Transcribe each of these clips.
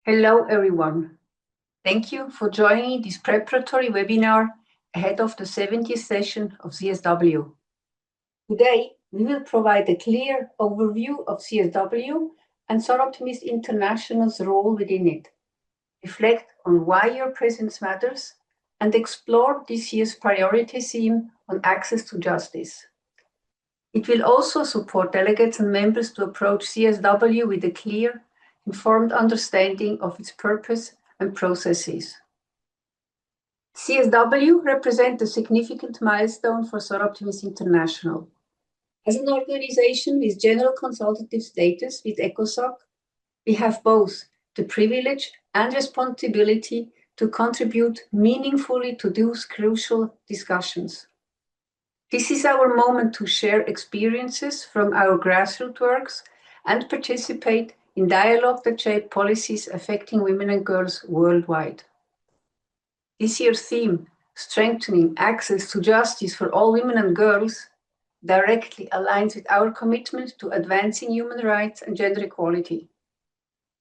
Hello, everyone. Thank you for joining this preparatory webinar ahead of the 70th session of CSW. Today, we will provide a clear overview of CSW and Soroptimist International's role within it, reflect on why your presence matters, and explore this year's priority theme on access to justice. It will also support delegates and members to approach CSW with a clear, informed understanding of its purpose and processes. CSW represents a significant milestone for Soroptimist International. As an organization with general consultative status with ECOSOC, we have both the privilege and responsibility to contribute meaningfully to those crucial discussions. This is our moment to share experiences from our grassroots works and participate in dialogue that shape policies affecting women and girls worldwide. This year's theme, strengthening access to justice for all women and girls, directly aligns with our commitment to advancing human rights and gender equality.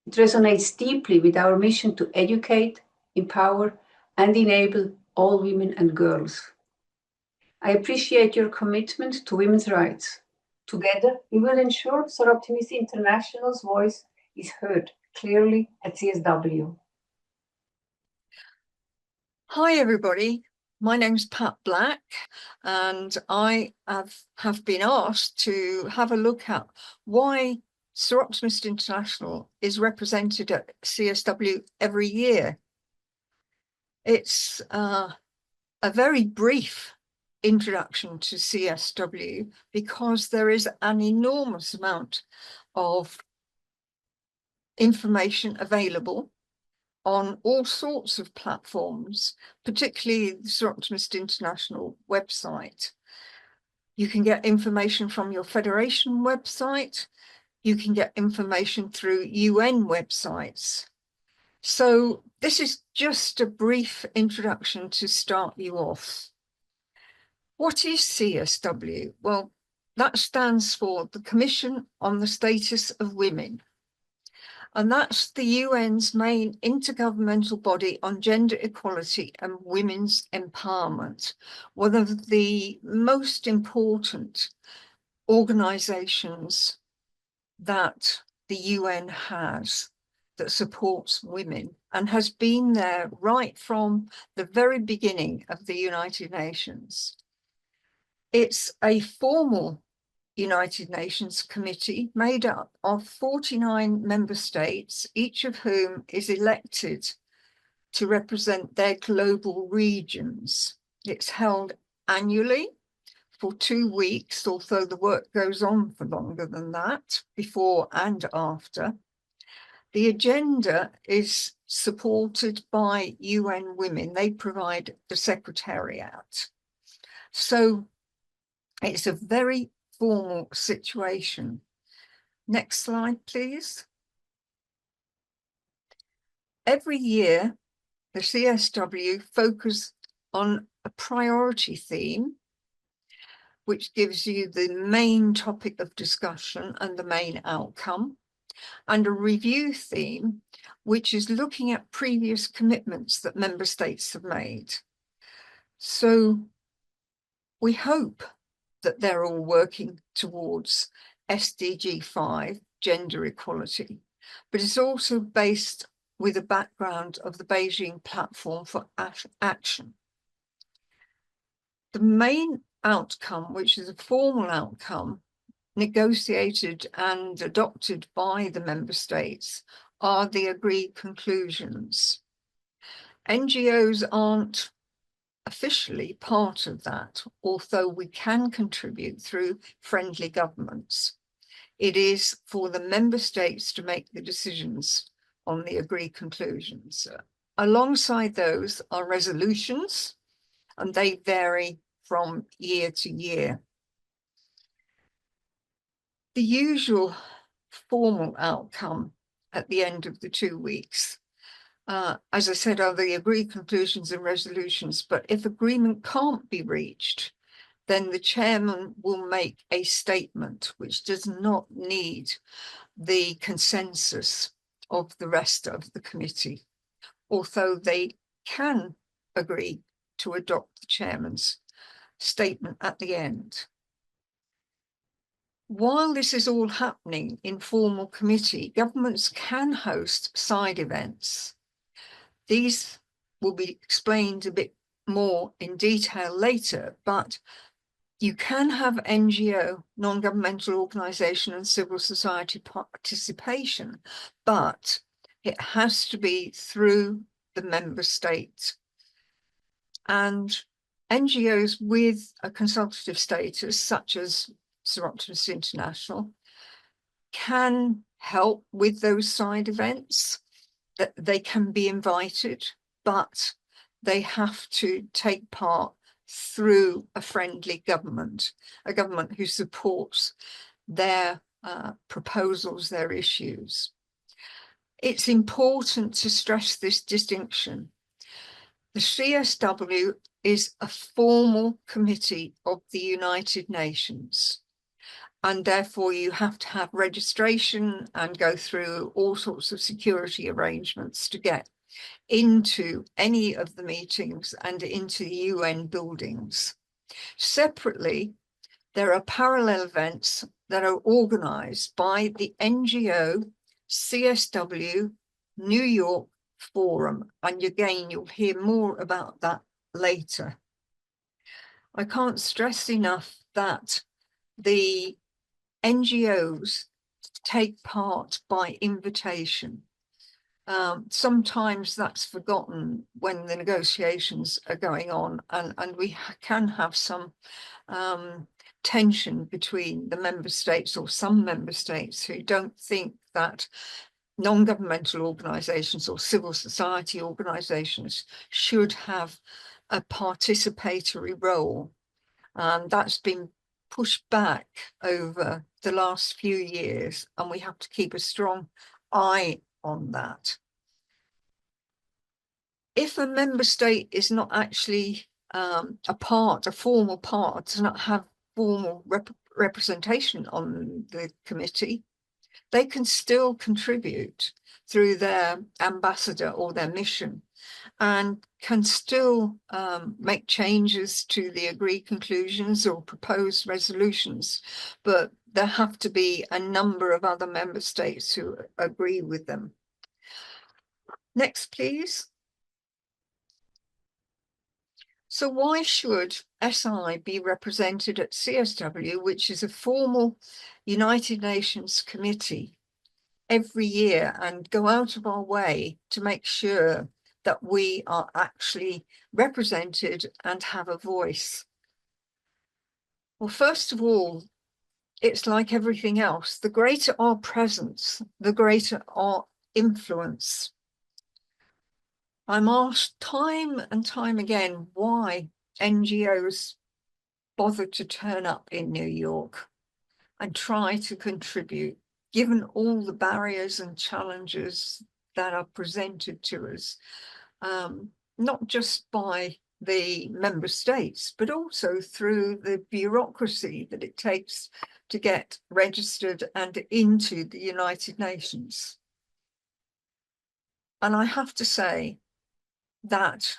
It resonates deeply with our mission to educate, empower, and enable all women and girls. I appreciate your commitment to women's rights. Together, we will ensure Soroptimist International's voice is heard clearly at CSW. Hi, everybody. My name's Pat Black, and I have been asked to have a look at why Soroptimist International is represented at CSW every year. It's a very brief introduction to CSW because there is an enormous amount of information available on all sorts of platforms, particularly the Soroptimist International website. You can get information from your federation website. You can get information through UN websites. So this is just a brief introduction to start you off. What is CSW? Well, that stands for the Commission on the Status of Women. And that's the UN's main intergovernmental body on gender equality and women's empowerment, one of the most important organizations that the UN has that supports women and has been there right from the very beginning of the United Nations. It's a formal United Nations committee made up of 49 member states, each of whom is elected to represent their global regions. It's held annually for 2 weeks, although the work goes on for longer than that, before and after. The agenda is supported by UN Women. They provide the secretariat. So it's a very formal situation. Next slide, please. Every year, the CSW focus on a priority theme, which gives you the main topic of discussion and the main outcome, and a review theme, which is looking at previous commitments that member states have made. So we hope that they're all working towards SDG 5, gender equality, but it's also based with a background of the Beijing Platform for Action. The main outcome, which is a formal outcome, negotiated and adopted by the member states, are the agreed conclusions. NGOs aren't officially part of that, although we can contribute through friendly governments. It is for the member states to make the decisions on the agreed conclusions. Alongside those are resolutions, and they vary from year to year. The usual formal outcome at the end of the 2 weeks, as I said, are the agreed conclusions and resolutions, but if agreement can't be reached, then the chairman will make a statement which does not need the consensus of the rest of the committee, although they can agree to adopt the chairman's statement at the end. While this is all happening in formal committee, governments can host side events. These will be explained a bit more in detail later, but you can have NGO, non-governmental organisation and civil society participation, but it has to be through the member state. And NGOs with a consultative status, such as Soroptimist International, can help with those side events. That they can be invited, but they have to take part through a friendly government, a government who supports their proposals, their issues. It's important to stress this distinction. The CSW is a formal committee of the United Nations, and therefore you have to have registration and go through all sorts of security arrangements to get into any of the meetings and into the UN buildings. Separately, there are parallel events that are organised by the NGO CSW New York Forum, and again, you'll hear more about that later. I can't stress enough that the NGOs take part by invitation. Sometimes that's forgotten when the negotiations are going on, and we can have some tension between the member states, or some member states who don't think that non-governmental organisations or civil society organisations should have a participatory role. And that's been pushed back over the last few years, and we have to keep a strong eye on that. If a member state is not actually a formal part, does not have formal representation on the committee, they can still contribute through their ambassador or their mission, and can still make changes to the agreed conclusions or proposed resolutions, but there have to be a number of other member states who agree with them. Next, please. So why should SI be represented at CSW, which is a formal United Nations committee, every year, and go out of our way to make sure that we are actually represented and have a voice? Well, first of all, it's like everything else. The greater our presence, the greater our influence. I'm asked time and time again why NGOs bother to turn up in New York and try to contribute, given all the barriers and challenges that are presented to us, not just by the member states, but also through the bureaucracy that it takes to get registered and into the United Nations. And I have to say that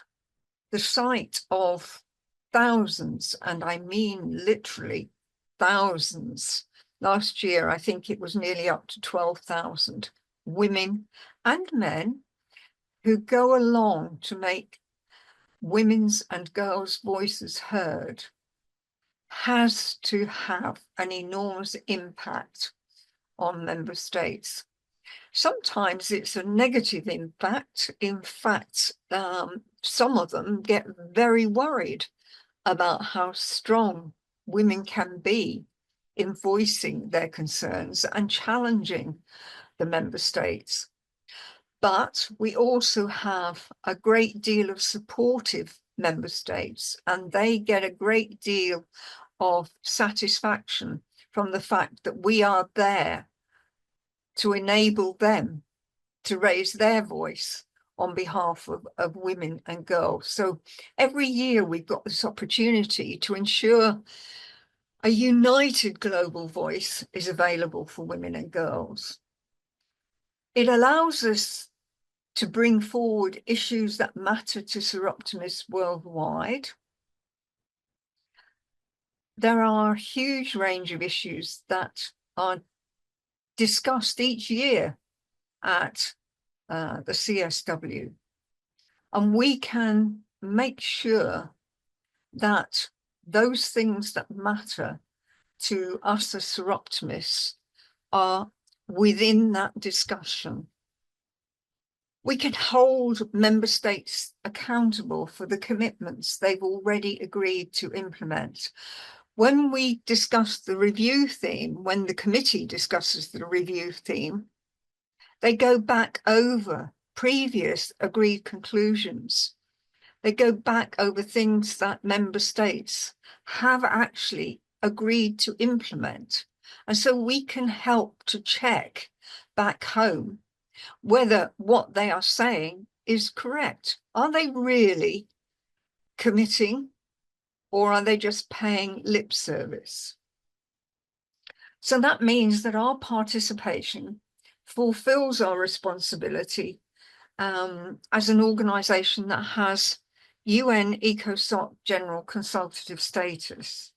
the sight of thousands, and I mean literally thousands, last year I think it was nearly up to 12,000 women and men who go along to make women's and girls' voices heard, has to have an enormous impact on member states. Sometimes it's a negative impact. In fact, some of them get very worried about how strong women can be in voicing their concerns and challenging the member states. But we also have a great deal of supportive member states, and they get a great deal of satisfaction from the fact that we are there to enable them to raise their voice on behalf of women and girls. So every year we've got this opportunity to ensure a united global voice is available for women and girls. It allows us to bring forward issues that matter to Soroptimists worldwide. There are a huge range of issues that are discussed each year at the CSW, and we can make sure that those things that matter to us as Soroptimists are within that discussion. We can hold member states accountable for the commitments they've already agreed to implement. When we discuss the review theme, when the committee discusses the review theme, they go back over previous agreed conclusions. They go back over things that member states have actually agreed to implement. And so we can help to check back home whether what they are saying is correct. Are they really committing, or are they just paying lip service? So that means that our participation fulfills our responsibility as an organisation that has UN ECOSOC General Consultative status.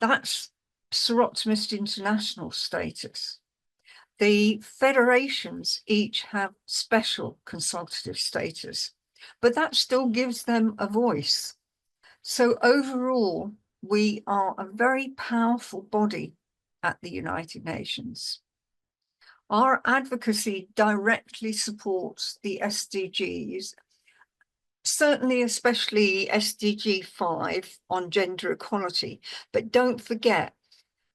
That's Soroptimist International status. The federations each have special consultative status, but that still gives them a voice. So overall, we are a very powerful body at the United Nations. Our advocacy directly supports the SDGs, certainly especially SDG 5 on gender equality, but don't forget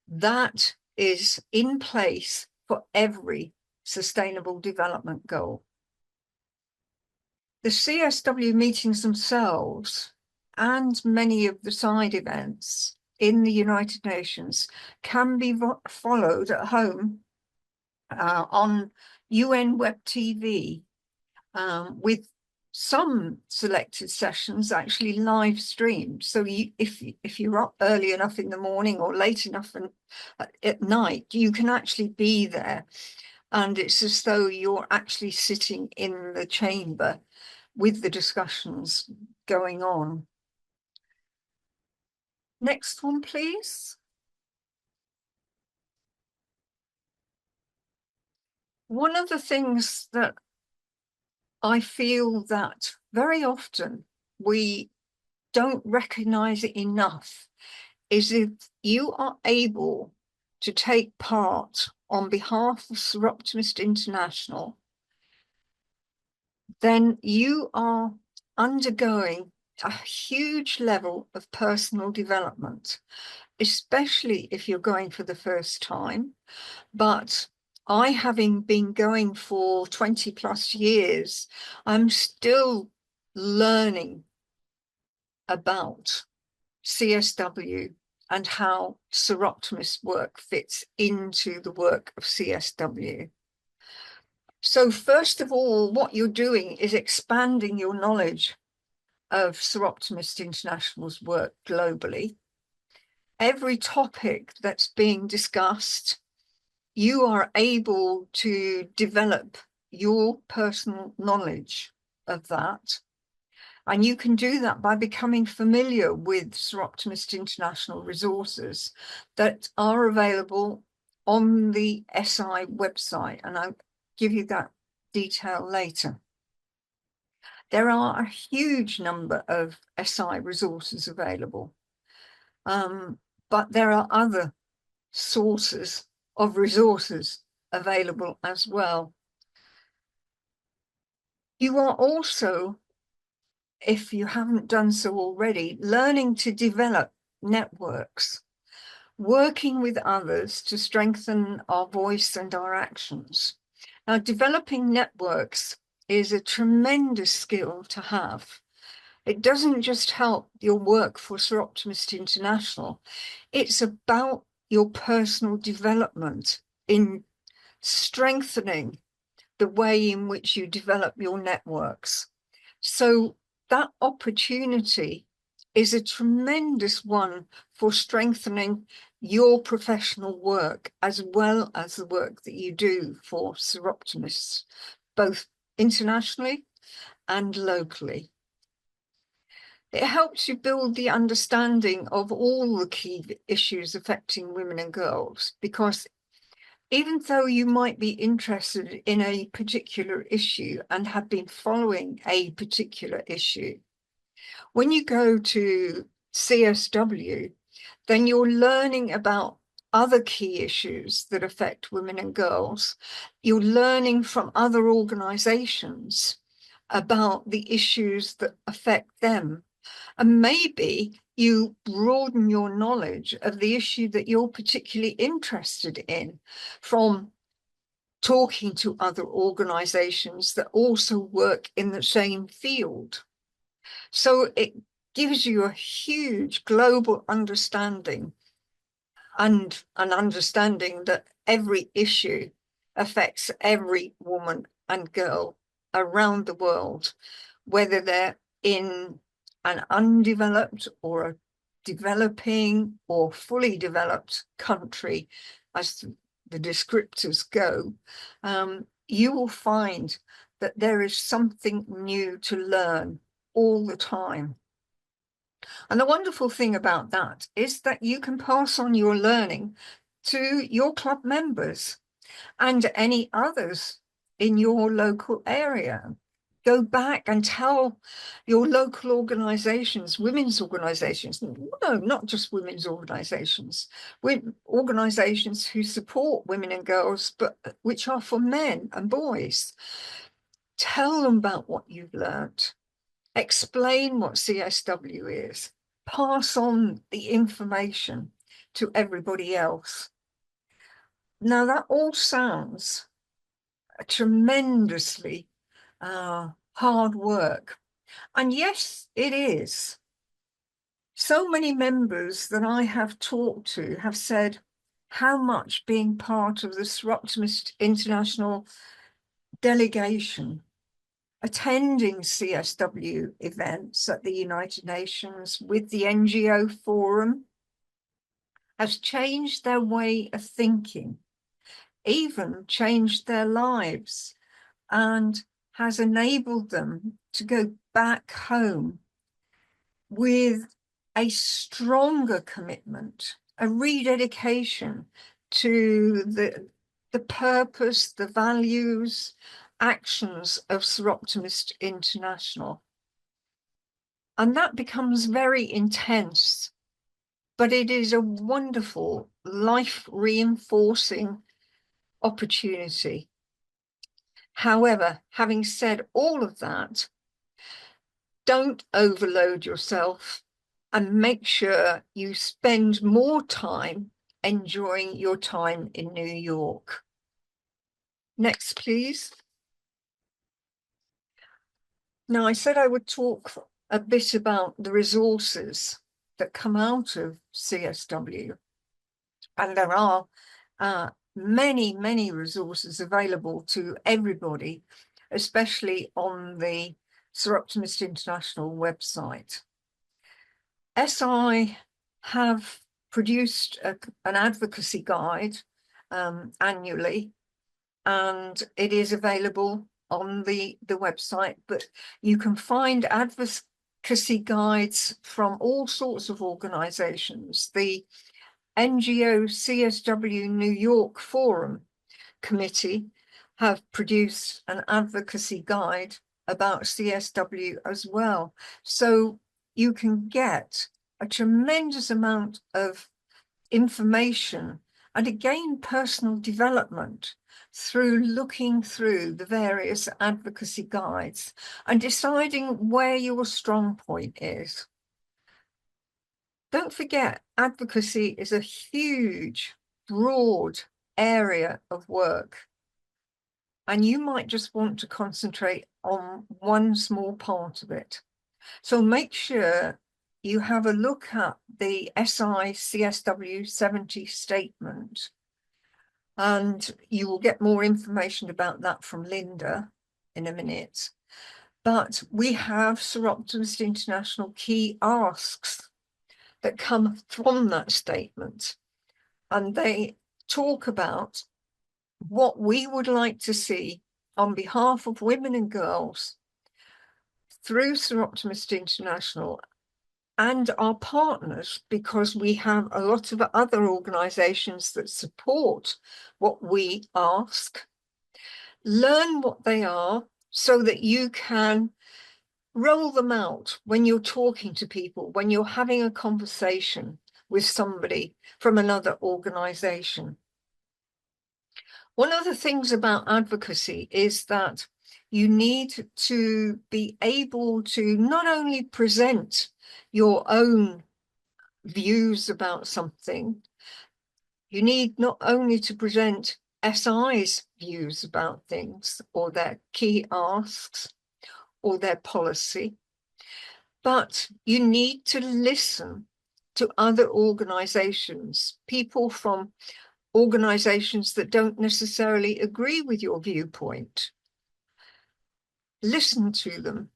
that is in place for every sustainable development goal. The CSW meetings themselves and many of the side events in the United Nations can be followed at home on UN Web TV, with some selected sessions actually live streamed. So if you're up early enough in the morning or late enough at night, you can actually be there. And it's as though you're actually sitting in the chamber with the discussions going on. Next one, please. One of the things that I feel that very often we don't recognize it enough is if you are able to take part on behalf of Soroptimist International, then you are undergoing a huge level of personal development, especially if you're going for the first time. But I, having been going for 20 plus years, I'm still learning about CSW and how Soroptimist work fits into the work of CSW. So first of all, what you're doing is expanding your knowledge of Soroptimist International's work globally. Every topic that's being discussed, you are able to develop your personal knowledge of that. And you can do that by becoming familiar with Soroptimist International resources that are available on the SI website. And I'll give you that detail later. There are a huge number of SI resources available, but there are other sources of resources available as well. You are also, if you haven't done so already, learning to develop networks, working with others to strengthen our voice and our actions. Now, developing networks is a tremendous skill to have. It doesn't just help your work for Soroptimist International, it's about your personal development in strengthening the way in which you develop your networks. So that opportunity is a tremendous one for strengthening your professional work, as well as the work that you do for Soroptimists, both internationally and locally. It helps you build the understanding of all the key issues affecting women and girls, because even though you might be interested in a particular issue and have been following a particular issue, when you go to CSW, then you're learning about other key issues that affect women and girls. You're learning from other organizations about the issues that affect them. And maybe you broaden your knowledge of the issue that you're particularly interested in from talking to other organizations that also work in the same field. So it gives you a huge global understanding, and an understanding that every issue affects every woman and girl around the world, whether they're in an undeveloped or a developing or fully developed country, as the descriptors go. You will find that there is something new to learn all the time. And the wonderful thing about that is that you can pass on your learning to your club members and any others in your local area. Go back and tell your local organizations, women's organizations, no, not just women's organizations, organizations who support women and girls, but which are for men and boys. Tell them about what you've learned. Explain what CSW is. Pass on the information to everybody else. Now, that all sounds tremendously hard work. And yes, it is. So many members that I have talked to have said how much being part of the Soroptimist International delegation, attending CSW events at the United Nations with the NGO Forum, has changed their way of thinking, even changed their lives, and has enabled them to go back home with a stronger commitment, a rededication to the purpose, the values, actions of Soroptimist International. And that becomes very intense, but it is a wonderful, life-reinforcing opportunity. However, having said all of that, don't overload yourself and make sure you spend more time enjoying your time in New York. Next, please. Now, I said I would talk a bit about the resources that come out of CSW. And there are many, many resources available to everybody, especially on the Soroptimist International website. SI have produced an advocacy guide annually, and it is available on the website, but you can find advocacy guides from all sorts of organizations. The NGO CSW New York Forum Committee have produced an advocacy guide about CSW as well. So you can get a tremendous amount of information and again personal development through looking through the various advocacy guides and deciding where your strong point is. Don't forget, advocacy is a huge, broad area of work, and you might just want to concentrate on one small part of it. So make sure you have a look at the SI CSW70 statement, and you will get more information about that from Linda in a minute. But we have Soroptimist International key asks that come from that statement. And they talk about what we would like to see on behalf of women and girls through Soroptimist International and our partners, because we have a lot of other organizations that support what we ask. Learn what they are so that you can roll them out when you're talking to people, when you're having a conversation with somebody from another organization. One of the things about advocacy is that you need to be able to not only present your own views about something, you need not only to present SI's views about things or their key asks or their policy, but you need to listen to other organizations, people from organizations that don't necessarily agree with your viewpoint. Listen to them,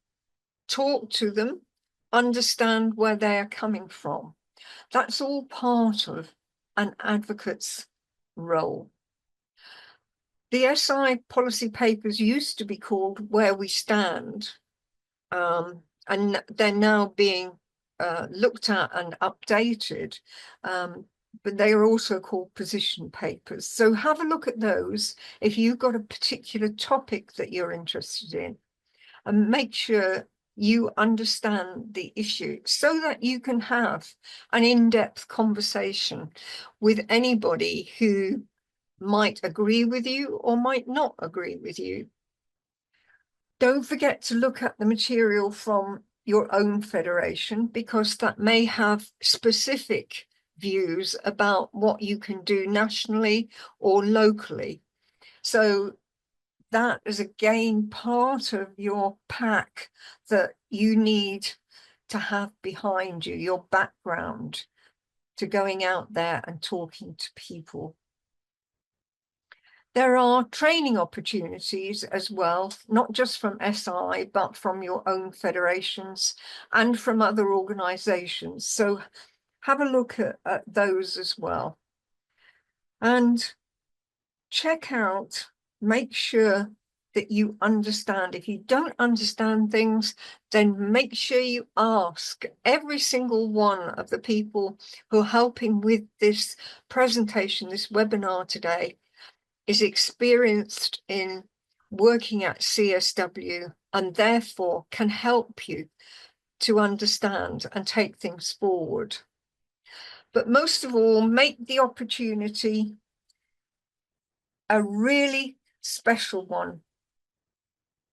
talk to them, understand where they are coming from. That's all part of an advocate's role. The SI policy papers used to be called Where We Stand, and they're now being looked at and updated, but they are also called position papers. So have a look at those if you've got a particular topic that you're interested in, and make sure you understand the issue so that you can have an in-depth conversation with anybody who might agree with you or might not agree with you. Don't forget to look at the material from your own federation, because that may have specific views about what you can do nationally or locally. So that is again part of your pack that you need to have behind you, your background to going out there and talking to people. There are training opportunities as well, not just from SI, but from your own federations and from other organizations. So have a look at those as well. And check out, make sure that you understand. If you don't understand things, then make sure you ask. Every single one of the people who are helping with this presentation, this webinar today, is experienced in working at CSW and therefore can help you to understand and take things forward. But most of all, make the opportunity a really special one.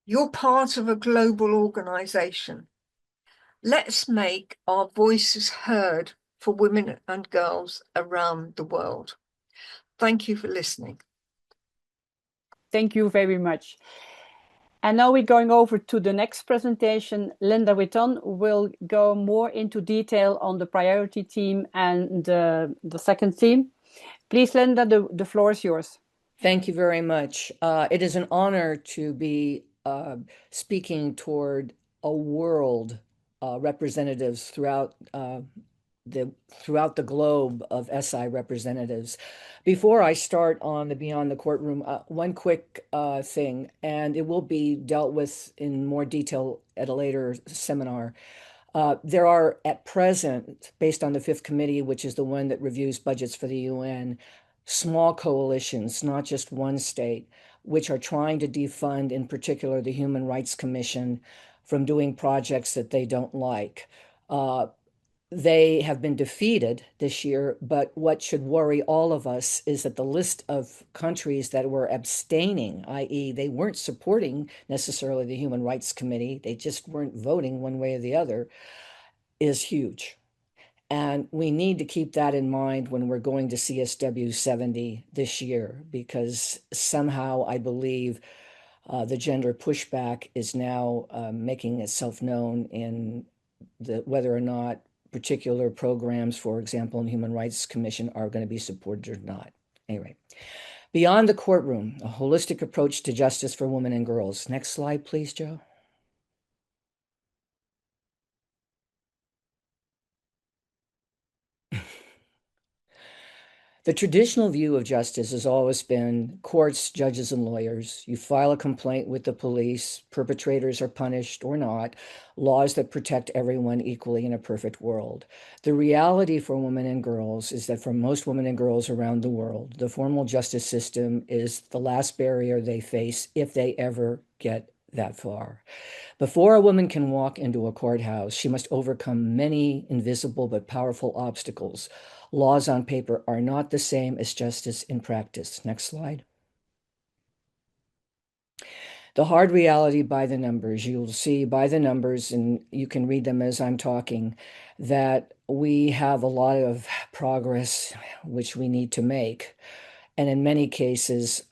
You're part of a global organization. Let's make our voices heard for women and girls around the world. Thank you for listening. Thank you very much. And now we're going over to the next presentation. Linda Witton will go more into detail on the priority team and the second team. Please, Linda, the floor is yours. Thank you very much. It is an honor to be speaking toward a world representatives throughout the globe of SI representatives. Before I start on the Beyond the Courtroom, one quick thing, and it will be dealt with in more detail at a later seminar. There are at present, based on the Fifth Committee, which is the one that reviews budgets for the UN, small coalitions, not just one state, which are trying to defund, in particular, the Human Rights Commission from doing projects that they don't like. They have been defeated this year, but what should worry all of us is that the list of countries that were abstaining, i.e. they weren't supporting necessarily the Human Rights Committee, they just weren't voting one way or the other, is huge. And we need to keep that in mind when we're going to CSW70 this year, because somehow I believe the gender pushback is now making itself known in whether or not particular programs, for example, in Human Rights Commission, are going to be supported or not. Anyway, Beyond the Courtroom, a holistic approach to justice for women and girls. Next slide, please, Joe. The traditional view of justice has always been courts, judges, and lawyers. You file a complaint with the police, perpetrators are punished or not, laws that protect everyone equally in a perfect world. The reality for women and girls is that for most women and girls around the world, the formal justice system is the last barrier they face if they ever get that far. Before a woman can walk into a courthouse, she must overcome many invisible but powerful obstacles. Laws on paper are not the same as justice in practice. Next slide. The hard reality by the numbers, you'll see by the numbers, and you can read them as I'm talking, that we have a lot of progress which we need to make. And in many cases,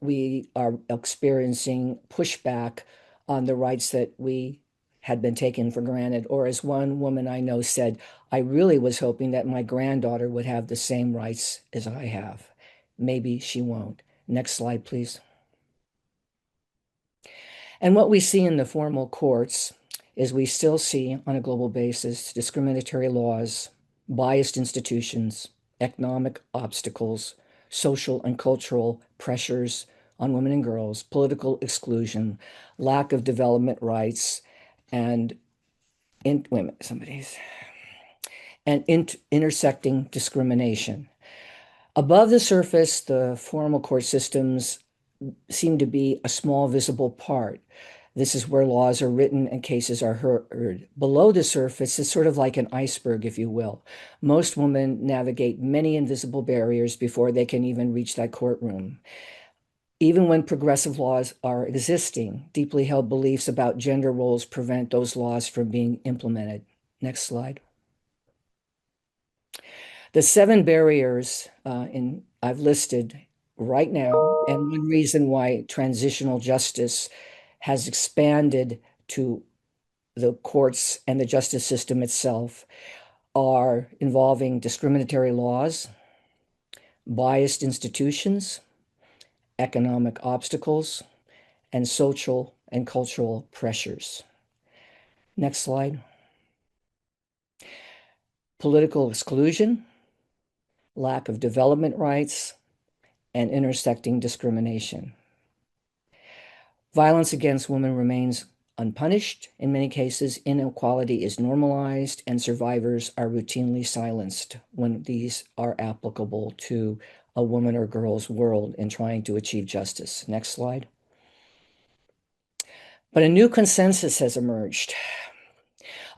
we are experiencing pushback on the rights that we had been taken for granted. Or as one woman I know said, I really was hoping that my granddaughter would have the same rights as I have. Maybe she won't. Next slide, please. And what we see in the formal courts is we still see on a global basis discriminatory laws, biased institutions, economic obstacles, social and cultural pressures on women and girls, political exclusion, lack of development rights, and intersecting discrimination. Above the surface, the formal court systems seem to be a small visible part. This is where laws are written and cases are heard. Below the surface is sort of like an iceberg, if you will. Most women navigate many invisible barriers before they can even reach that courtroom. Even when progressive laws are existing, deeply held beliefs about gender roles prevent those laws from being implemented. Next slide. The 7 barriers I've listed right now, and one reason why transitional justice has expanded to the courts and the justice system itself, are involving discriminatory laws, biased institutions, economic obstacles, and social and cultural pressures. Next slide. Political exclusion, lack of development rights, and intersecting discrimination. Violence against women remains unpunished. In many cases, inequality is normalized, and survivors are routinely silenced when these are applicable to a woman or girl's world in trying to achieve justice. Next slide. But a new consensus has emerged.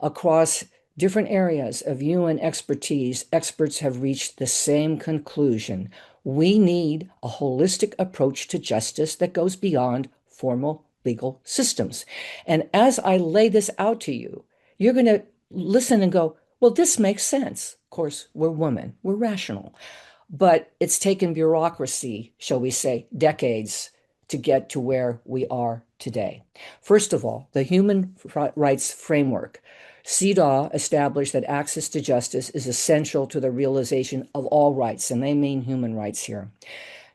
Across different areas of UN expertise, experts have reached the same conclusion. We need a holistic approach to justice that goes beyond formal legal systems. And as I lay this out to you, you're going to listen and go, well, this makes sense. Of course, we're women, we're rational. But it's taken bureaucracy, shall we say, decades to get to where we are today. First of all, the human rights framework. CEDAW established that access to justice is essential to the realization of all rights, and they mean human rights here.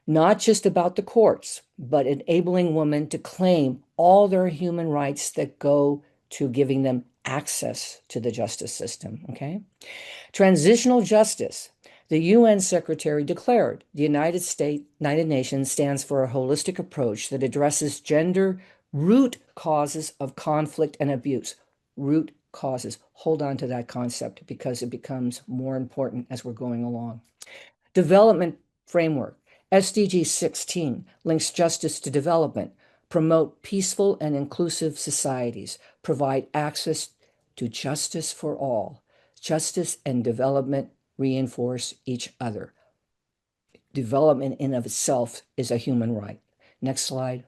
Not just about the courts, but enabling women to claim all their human rights that go to giving them access to the justice system, okay? Transitional justice. The UN Secretary declared the United Nations stands for a holistic approach that addresses gender root causes of conflict and abuse. Root causes. Hold on to that concept because it becomes more important as we're going along. Development framework. SDG 16 links justice to development, promote peaceful and inclusive societies, provide access to justice for all. Justice and development reinforce each other. Development in of itself is a human right. Next slide.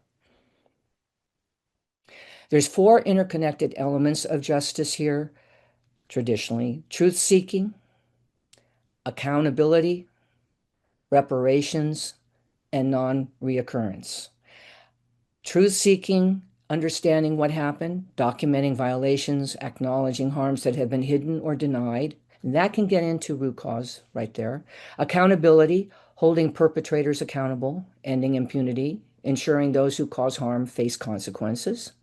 There's 4 interconnected elements of justice here, traditionally: truth-seeking, accountability, reparations, and non-reoccurrence. Truth-seeking, understanding what happened, documenting violations, acknowledging harms that have been hidden or denied. And that can get into root cause right there. Accountability, holding perpetrators accountable, ending impunity, ensuring those who cause harm face consequences.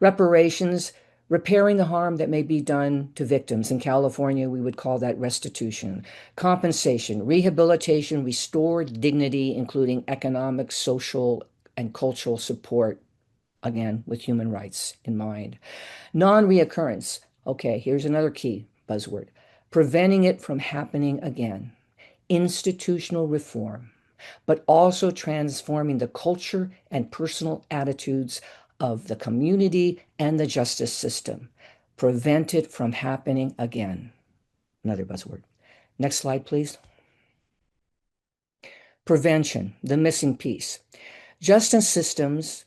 Reparations, repairing the harm that may be done to victims. In California, we would call that restitution. Compensation, rehabilitation, restored dignity, including economic, social, and cultural support, again, with human rights in mind. Non-reoccurrence. Okay, here's another key buzzword. Preventing it from happening again. Institutional reform, but also transforming the culture and personal attitudes of the community and the justice system. Prevent it from happening again. Another buzzword. Next slide, please. Prevention, the missing piece. Justice systems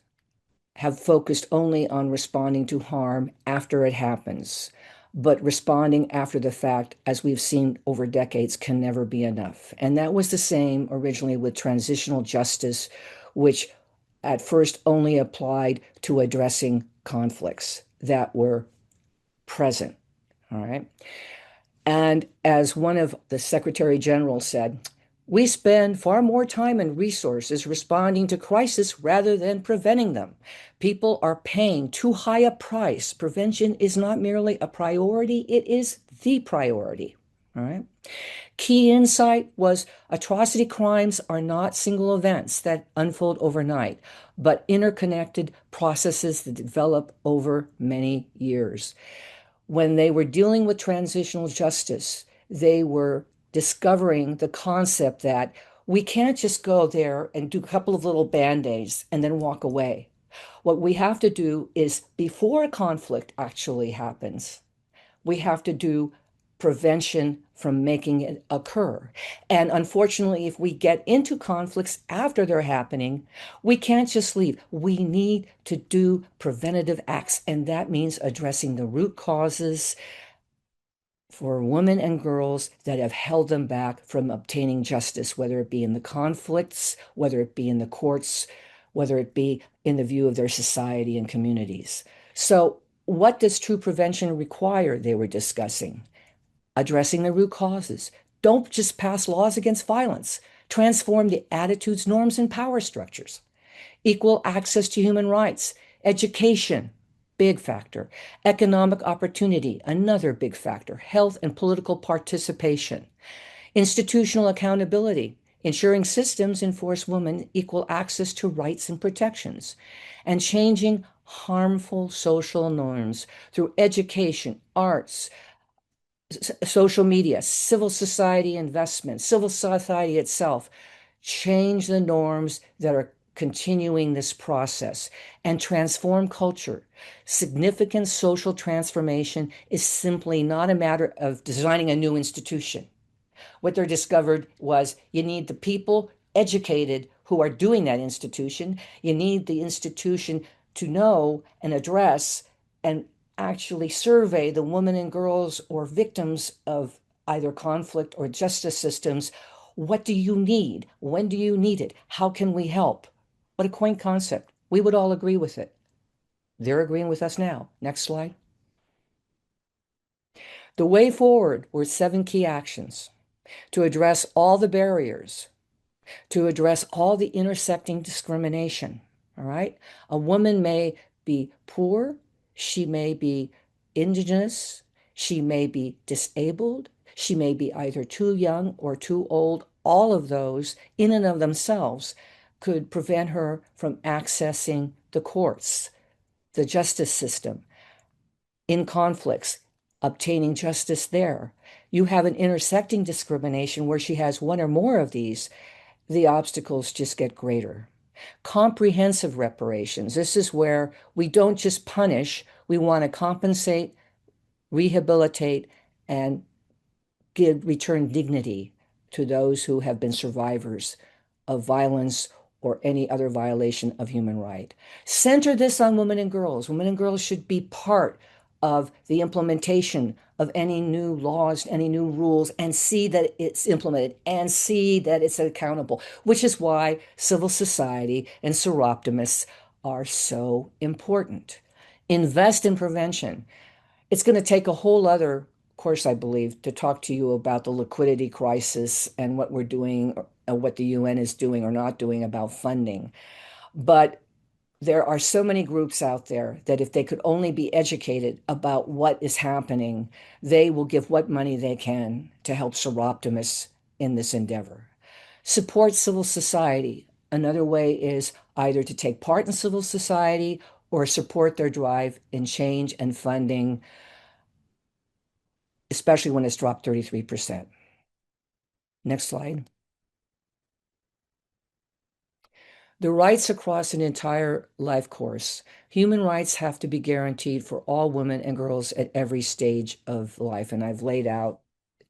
have focused only on responding to harm after it happens, but responding after the fact, as we've seen over decades, can never be enough. And that was the same originally with transitional justice, which at first only applied to addressing conflicts that were present. All right. And as one of the Secretary General said, we spend far more time and resources responding to crisis rather than preventing them. People are paying too high a price. Prevention is not merely a priority, it is the priority. All right. Key insight was atrocity crimes are not single events that unfold overnight, but interconnected processes that develop over many years. When they were dealing with transitional justice, they were discovering the concept that we can't just go there and do a couple of little band-aids and then walk away. What we have to do is, before a conflict actually happens, we have to do prevention from making it occur. And unfortunately, if we get into conflicts after they're happening, we can't just leave. We need to do preventative acts, and that means addressing the root causes for women and girls that have held them back from obtaining justice, whether it be in the conflicts, whether it be in the courts, whether it be in the view of their society and communities. So what does true prevention require? They were discussing addressing the root causes. Don't just pass laws against violence. Transform the attitudes, norms, and power structures. Equal access to human rights. Education, big factor. Economic opportunity, another big factor. Health and political participation. Institutional accountability, ensuring systems enforce women equal access to rights and protections. And changing harmful social norms through education, arts, social media, civil society investment, civil society itself. Change the norms that are continuing this process and transform culture. Significant social transformation is simply not a matter of designing a new institution. What they discovered was you need the people educated who are doing that institution. You need the institution to know and address and actually survey the women and girls or victims of either conflict or justice systems. What do you need? When do you need it? How can we help? What a quaint concept. We would all agree with it. They're agreeing with us now. Next slide. The way forward were 7 key actions to address all the barriers, to address all the intersecting discrimination. All right. A woman may be poor, she may be indigenous, she may be disabled, she may be either too young or too old. All of those, in and of themselves, could prevent her from accessing the courts, the justice system, in conflicts, obtaining justice there. You have an intersecting discrimination where she has one or more of these, the obstacles just get greater. Comprehensive reparations. This is where we don't just punish, we want to compensate, rehabilitate, and return dignity to those who have been survivors of violence or any other violation of human right. Center this on women and girls. Women and girls should be part of the implementation of any new laws, any new rules, and see that it's implemented and see that it's accountable, which is why civil society and Soroptimists are so important. Invest in prevention. It's going to take a whole other course, I believe, to talk to you about the liquidity crisis and what we're doing, or what the UN is doing or not doing about funding. But there are so many groups out there that if they could only be educated about what is happening, they will give what money they can to help Soroptimists in this endeavor. Support civil society. Another way is either to take part in civil society or support their drive in change and funding, especially when it's dropped 33%. Next slide. The rights across an entire life course. Human rights have to be guaranteed for all women and girls at every stage of life. And I've laid out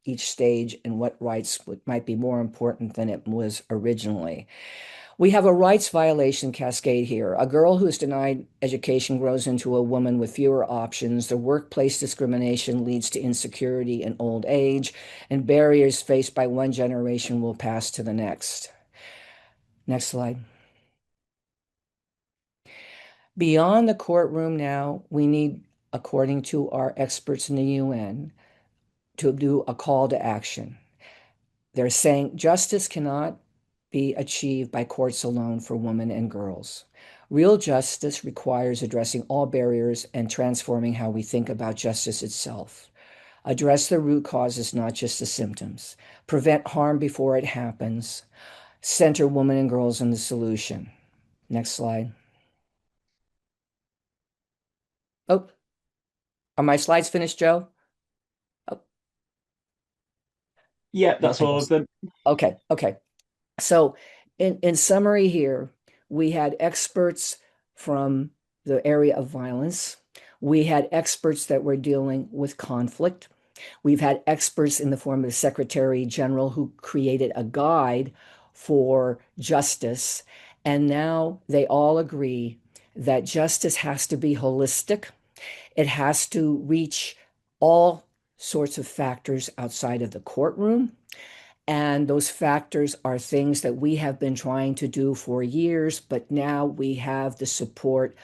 each stage and what rights might be more important than it was originally. We have a rights violation cascade here. A girl who is denied education grows into a woman with fewer options. The workplace discrimination leads to insecurity and old age, and barriers faced by one generation will pass to the next. Next slide. Beyond the courtroom now, we need, according to our experts in the UN, to do a call to action. They're saying justice cannot be achieved by courts alone for women and girls. Real justice requires addressing all barriers and transforming how we think about justice itself. Address the root causes, not just the symptoms. Prevent harm before it happens. Center women and girls in the solution. Next slide. Oh, are my slides finished, Joe? Oh. Yeah, that's all of them. Okay. So in summary here, we had experts from the area of violence. We had experts that were dealing with conflict. We've had experts in the form of the Secretary General who created a guide for justice. And now they all agree that justice has to be holistic. It has to reach all sorts of factors outside of the courtroom. And those factors are things that we have been trying to do for years, but now we have the support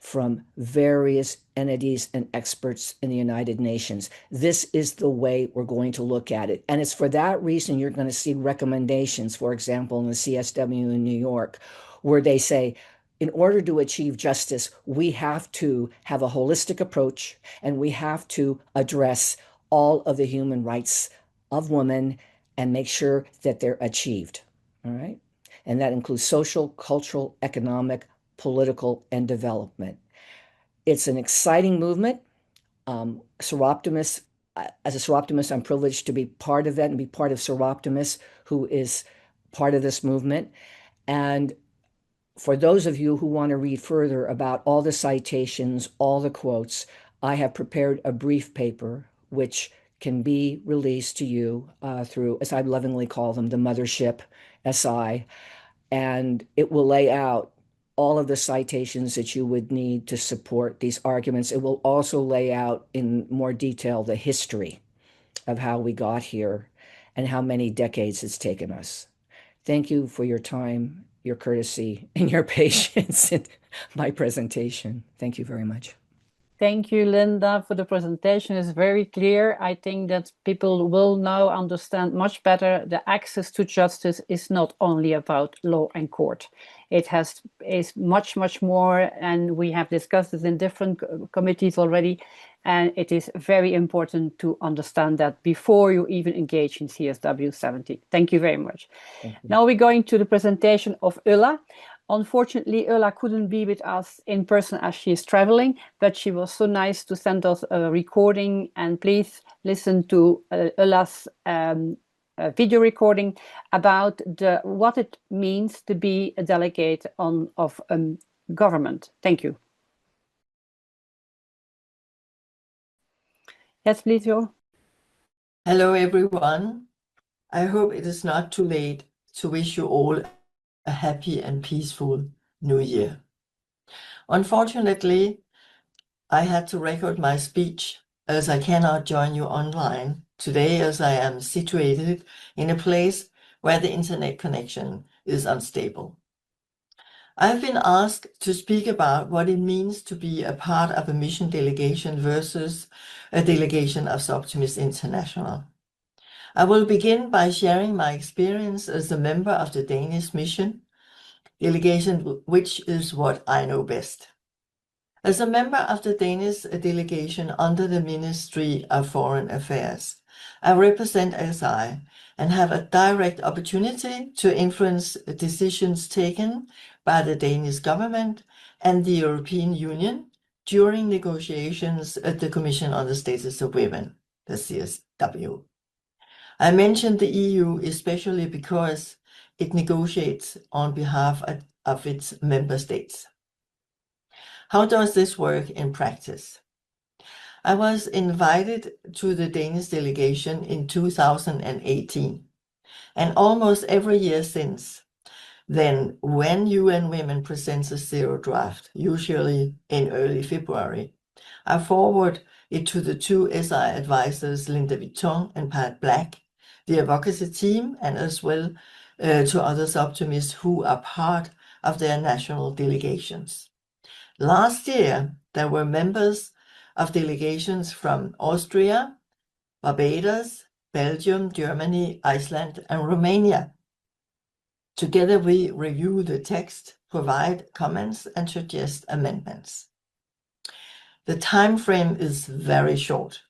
from various entities and experts in the United Nations. This is the way we're going to look at it. And it's for that reason you're going to see recommendations, for example, in the CSW in New York, where they say, in order to achieve justice, we have to have a holistic approach and we have to address all of the human rights of women and make sure that they're achieved. All right. And that includes social, cultural, economic, political, and development. It's an exciting movement. Soroptimists, as a Soroptimist, I'm privileged to be part of that and be part of Soroptimists, who is part of this movement. And for those of you who want to read further about all the citations, all the quotes, I have prepared a brief paper, which can be released to you through, as I lovingly call them, the Mothership SI, and it will lay out all of the citations that you would need to support these arguments. It will also lay out in more detail the history of how we got here and how many decades it's taken us. Thank you for your time, your courtesy, and your patience in my presentation. Thank you very much. Thank you, Linda, for the presentation. It's very clear. I think that people will now understand much better the access to justice is not only about law and court. It is much, much more, and we have discussed it in different committees already. And it is very important to understand that before you even engage in CSW70. Thank you very much. Now we're going to the presentation of Ulla. Unfortunately, Ulla couldn't be with us in person as she is traveling, but she was so nice to send us a recording. And please listen to Ulla's video recording about what it means to be a delegate of government. Thank you. Yes, please, Jo. Hello, everyone. I hope it is not too late to wish you all a happy and peaceful New Year. Unfortunately, I had to record my speech as I cannot join you online today, as I am situated in a place where the internet connection is unstable. I have been asked to speak about what it means to be a part of a mission delegation versus a delegation of Soroptimist International. I will begin by sharing my experience as a member of the Danish mission delegation, which is what I know best. As a member of the Danish delegation under the Ministry of Foreign Affairs, I represent SI and have a direct opportunity to influence decisions taken by the Danish government and the European Union during negotiations at the Commission on the Status of Women, the CSW. I mention the EU especially because it negotiates on behalf of its member states. How does this work in practice? I was invited to the Danish delegation in 2018, and almost every year since then, when UN Women presents a zero draft, usually in early February, I forward it to the two SI advisors, Linda Vitton and Pat Black, the advocacy team, and as well to other Soroptimists who are part of their national delegations. Last year, there were members of delegations from Austria, Barbados, Belgium, Germany, Iceland, and Romania. Together, we review the text, provide comments, and suggest amendments. The time frame is very short,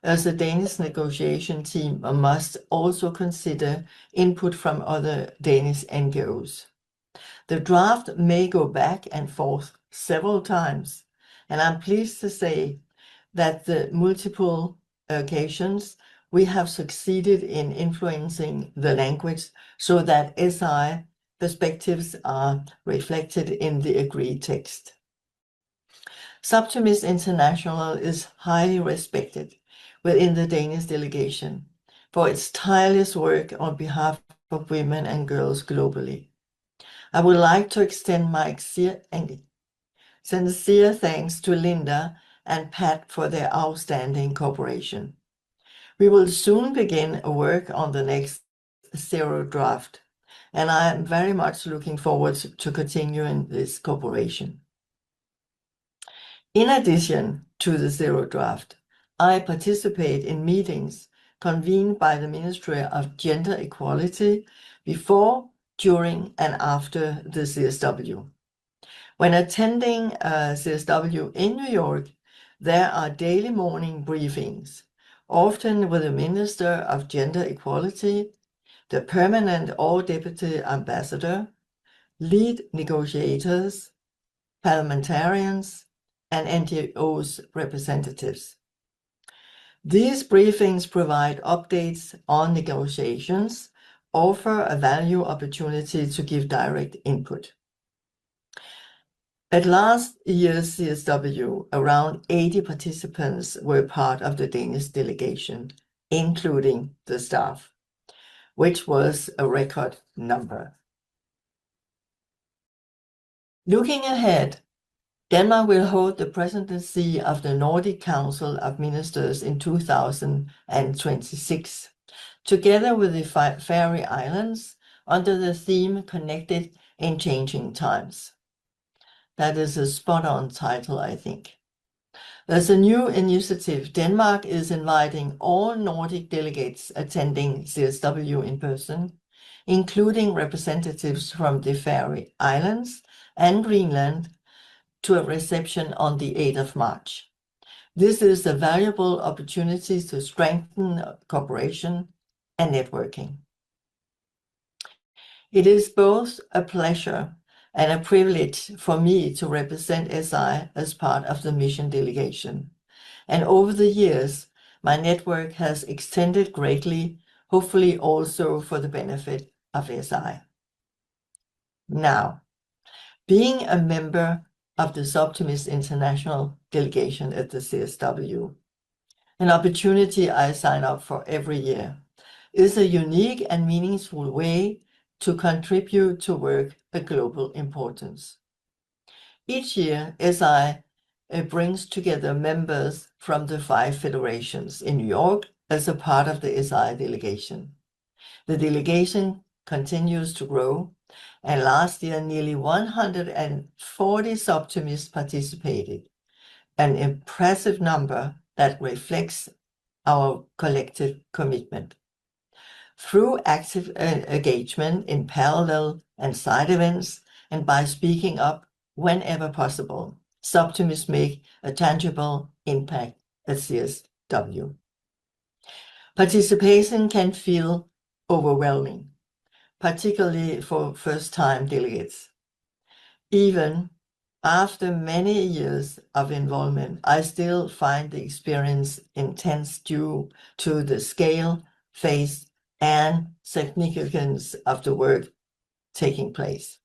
as the Danish negotiation team must also consider input from other Danish NGOs. The draft may go back and forth several times, and I'm pleased to say that the multiple occasions we have succeeded in influencing the language so that SI perspectives are reflected in the agreed text. Soroptimist International is highly respected within the Danish delegation for its tireless work on behalf of women and girls globally. I would like to extend my sincere thanks to Linda and Pat for their outstanding cooperation. We will soon begin work on the next zero draft, and I am very much looking forward to continuing this cooperation. In addition to the zero draft, I participate in meetings convened by the Ministry of Gender Equality before, during, and after the CSW. When attending CSW in New York, there are daily morning briefings, often with the Minister of Gender Equality, the permanent or deputy ambassador, lead negotiators, parliamentarians, and NGOs representatives. These briefings provide updates on negotiations, offer a value opportunity to give direct input. At last year's CSW, around 80 participants were part of the Danish delegation, including the staff, which was a record number. Looking ahead, Denmark will hold the presidency of the Nordic Council of Ministers in 2026, together with the Faroe Islands, under the theme Connected in Changing Times. That is a spot-on title, I think. There's a new initiative. Denmark is inviting all Nordic delegates attending CSW in person, including representatives from the Faroe Islands and Greenland, to a reception on the 8th of March. This is a valuable opportunity to strengthen cooperation and networking. It is both a pleasure and a privilege for me to represent SI as part of the mission delegation. And over the years, my network has extended greatly, hopefully also for the benefit of SI. Now, being a member of the Soroptimist International delegation at the CSW, an opportunity I sign up for every year, is a unique and meaningful way to contribute to work of global importance. Each year, SI brings together members from the 5 federations in New York as a part of the SI delegation. The delegation continues to grow, and last year nearly 140 Soroptimists participated, an impressive number that reflects our collective commitment. Through active engagement in parallel and side events, and by speaking up whenever possible, Soroptimists make a tangible impact at CSW. Participation can feel overwhelming, particularly for first-time delegates. Even after many years of involvement, I still find the experience intense due to the scale, phase, and significance of the work taking place.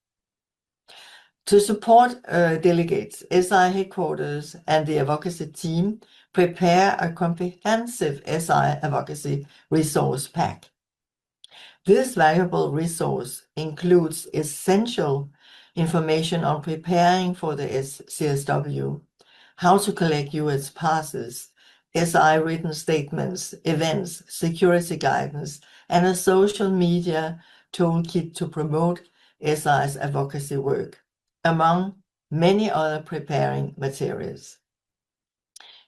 To support delegates, SI headquarters and the advocacy team prepare a comprehensive SI advocacy resource pack. This valuable resource includes essential information on preparing for the CSW, how to collect US passes, SI written statements, events, security guidance, and a social media toolkit to promote SI's advocacy work, among many other preparing materials.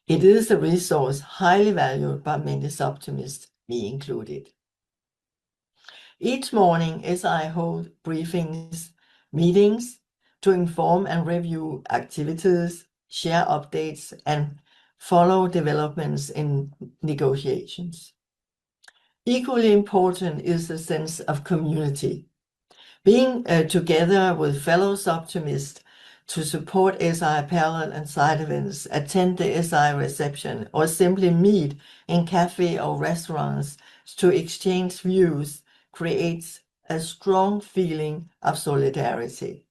It is a resource highly valued by many Soroptimists, me included. Each morning, SI hold briefings, meetings to inform and review activities, share updates, and follow developments in negotiations. Equally important is the sense of community. Being together with fellow Soroptimists to support SI parallel and side events, attend the SI reception, or simply meet in cafe or restaurants to exchange views creates a strong feeling of solidarity.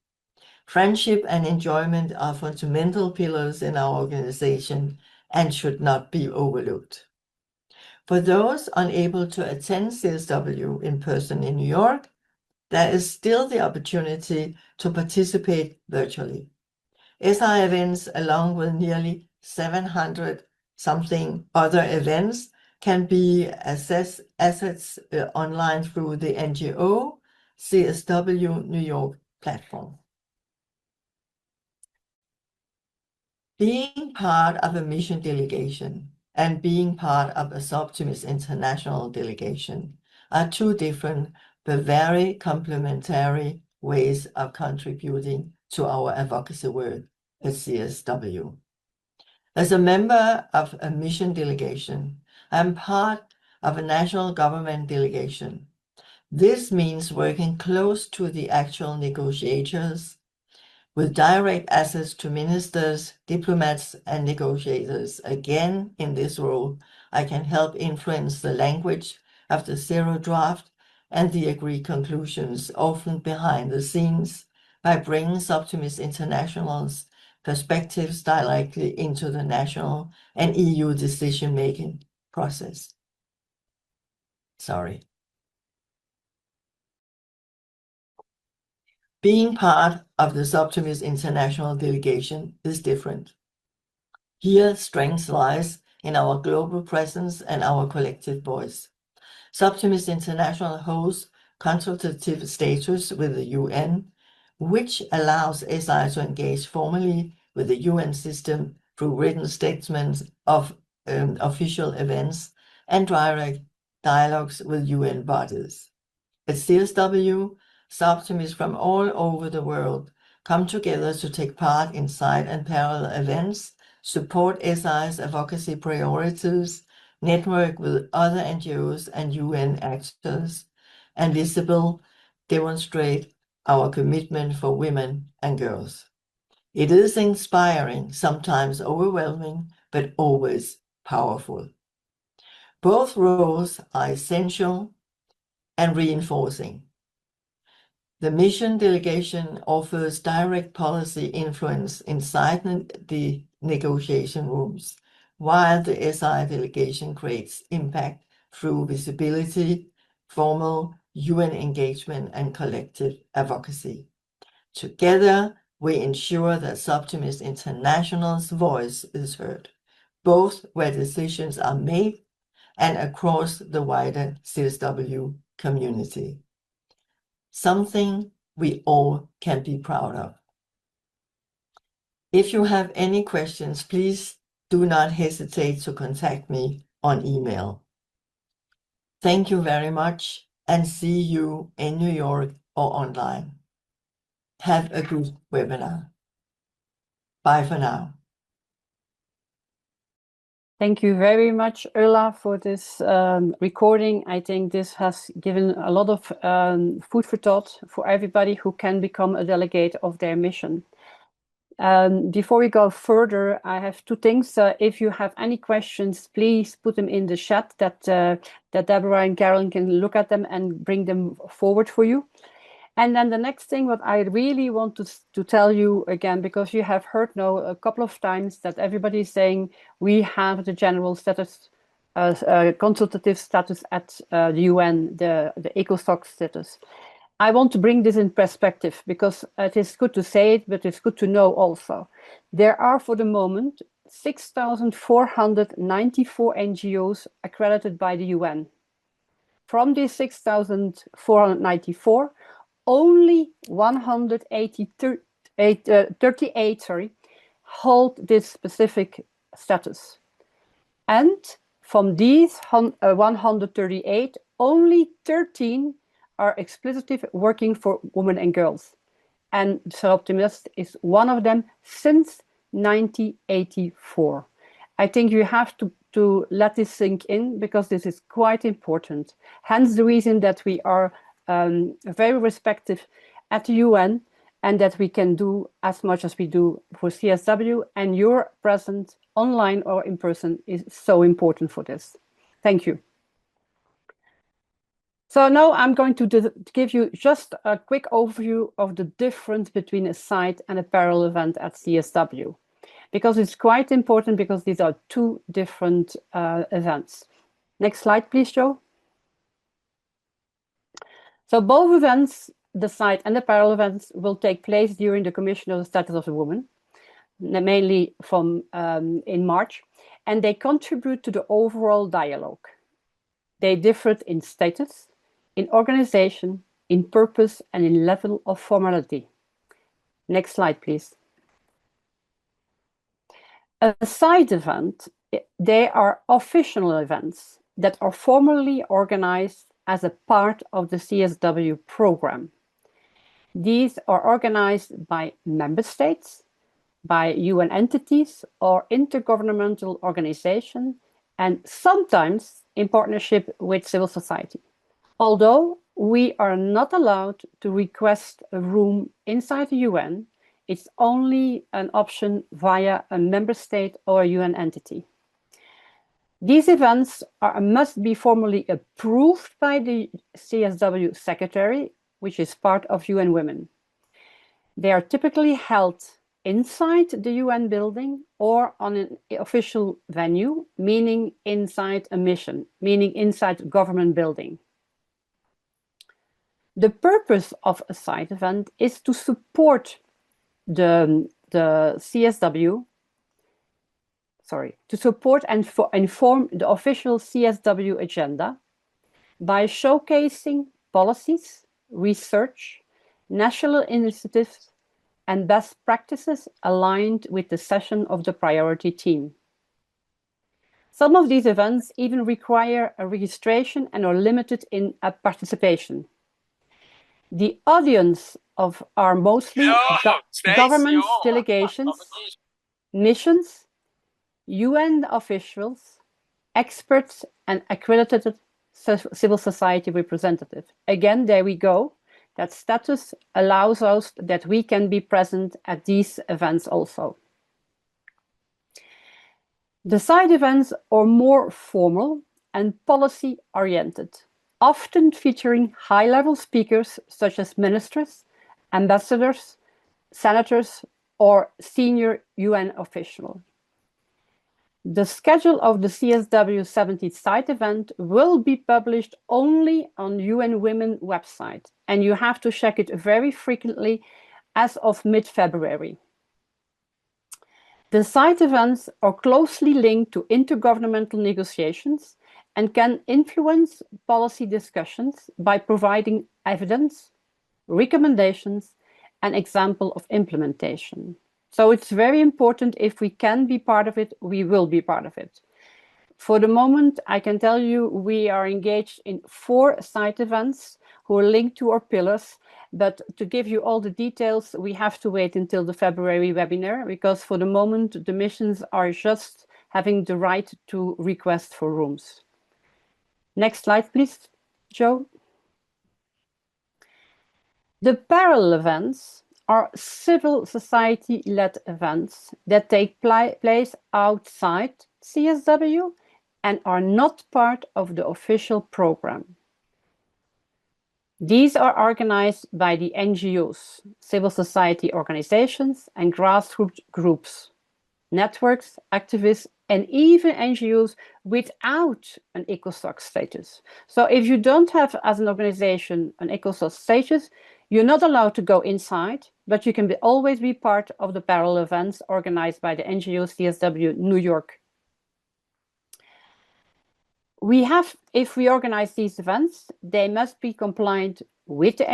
Friendship and enjoyment are fundamental pillars in our organization and should not be overlooked. For those unable to attend CSW in person in New York, there is still the opportunity to participate virtually. SI events, along with nearly 700 something other events, can be assessed online through the NGO CSW New York platform. Being part of a mission delegation and being part of a Soroptimist International delegation are two different but very complementary ways of contributing to our advocacy work at CSW. As a member of a mission delegation, I'm part of a national government delegation. This means working close to the actual negotiators with direct access to ministers, diplomats, and negotiators. Again, in this role, I can help influence the language of the zero draft and the agreed conclusions, often behind the scenes, by bringing Soroptimist International's perspectives directly into the national and EU decision-making process. Being part of the Soroptimist International delegation is different. Here, strength lies in our global presence and our collective voice. Soroptimist International holds consultative status with the UN, which allows SI to engage formally with the UN system through written statements of official events and direct dialogues with UN bodies. At CSW, Soroptimists from all over the world come together to take part in side and parallel events, support SI's advocacy priorities, network with other NGOs and UN actors, and visible demonstrate our commitment for women and girls. It is inspiring, sometimes overwhelming, but always powerful. Both roles are essential and reinforcing. The mission delegation offers direct policy influence inside the negotiation rooms, while the SI delegation creates impact through visibility, formal UN engagement, and collective advocacy. Together, we ensure that Soroptimist International's voice is heard, both where decisions are made and across the wider CSW community. Something we all can be proud of. If you have any questions, please do not hesitate to contact me on email. Thank you very much and see you in New York or online. Have a good webinar. Bye for now. Thank you very much, Ulla, for this recording. I think this has given a lot of food for thought for everybody who can become a delegate of their mission. Before we go further, I have two things. If you have any questions, please put them in the chat that Deborah and Carolyn can look at them and bring them forward for you. And then the next thing, what I really want to tell you again, because you have heard now a couple of times that everybody is saying we have the general status, consultative status at the UN, the ECOSOC status. I want to bring this in perspective because it is good to say it, but it's good to know also. There are for the moment 6,494 NGOs accredited by the UN. From these 6,494, only 138 hold this specific status. And from these 138, only 13 are explicitly working for women and girls. And Soroptimist is one of them since 1984. I think you have to let this sink in because this is quite important. Hence the reason that we are very respective at the UN and that we can do as much as we do for CSW, and your presence online or in person is so important for this. Thank you. So now I'm going to give you just a quick overview of the difference between a side and a parallel event at CSW, because it's quite important because these are two different events. Next slide, please, Joe. So both events, the side and the parallel events, will take place during the Commission of the Status of the Woman, mainly from in March, and they contribute to the overall dialogue. They differ in status, in organization, in purpose, and in level of formality. Next slide, please. A side event, they are official events that are formally organized as a part of the CSW program. These are organized by member states, by UN entities or intergovernmental organizations, and sometimes in partnership with civil society. Although we are not allowed to request a room inside the UN, it's only an option via a member state or a UN entity. These events must be formally approved by the CSW Secretary, which is part of UN Women. They are typically held inside the UN building or on an official venue, meaning inside a mission, meaning inside a government building. The purpose of a side event is to support the CSW, to support and inform the official CSW agenda by showcasing policies, research, national initiatives, and best practices aligned with the session of the priority team. Some of these events even require a registration and are limited in participation. The audience are mostly governments, delegations, missions, UN officials, experts, and accredited civil society representatives. Again, there we go. That status allows us that we can be present at these events also. The side events are more formal and policy-oriented, often featuring high-level speakers such as ministers, ambassadors, senators, or senior UN officials. The schedule of the CSW70 side event will be published only on UN Women website, and you have to check it very frequently as of mid-February. The side events are closely linked to intergovernmental negotiations and can influence policy discussions by providing evidence, recommendations, and example of implementation. So it's very important. If we can be part of it, we will be part of it. For the moment, I can tell you we are engaged in 4 side events who are linked to our pillars But to give you all the details, we have to wait until the February webinar, because for the moment, the missions are just having the right to request for rooms. Next slide, please, Joe. The parallel events are civil society-led events that take place outside CSW and are not part of the official program. These are organized by the NGOs, civil society organizations, and grassroots groups, networks, activists, and even NGOs without an ECOSOC status. So if you don't have, as an organization, an ECOSOC status, you're not allowed to go inside, but you can always be part of the parallel events organized by the NGO CSW New York. If we organize these events, they must be compliant with the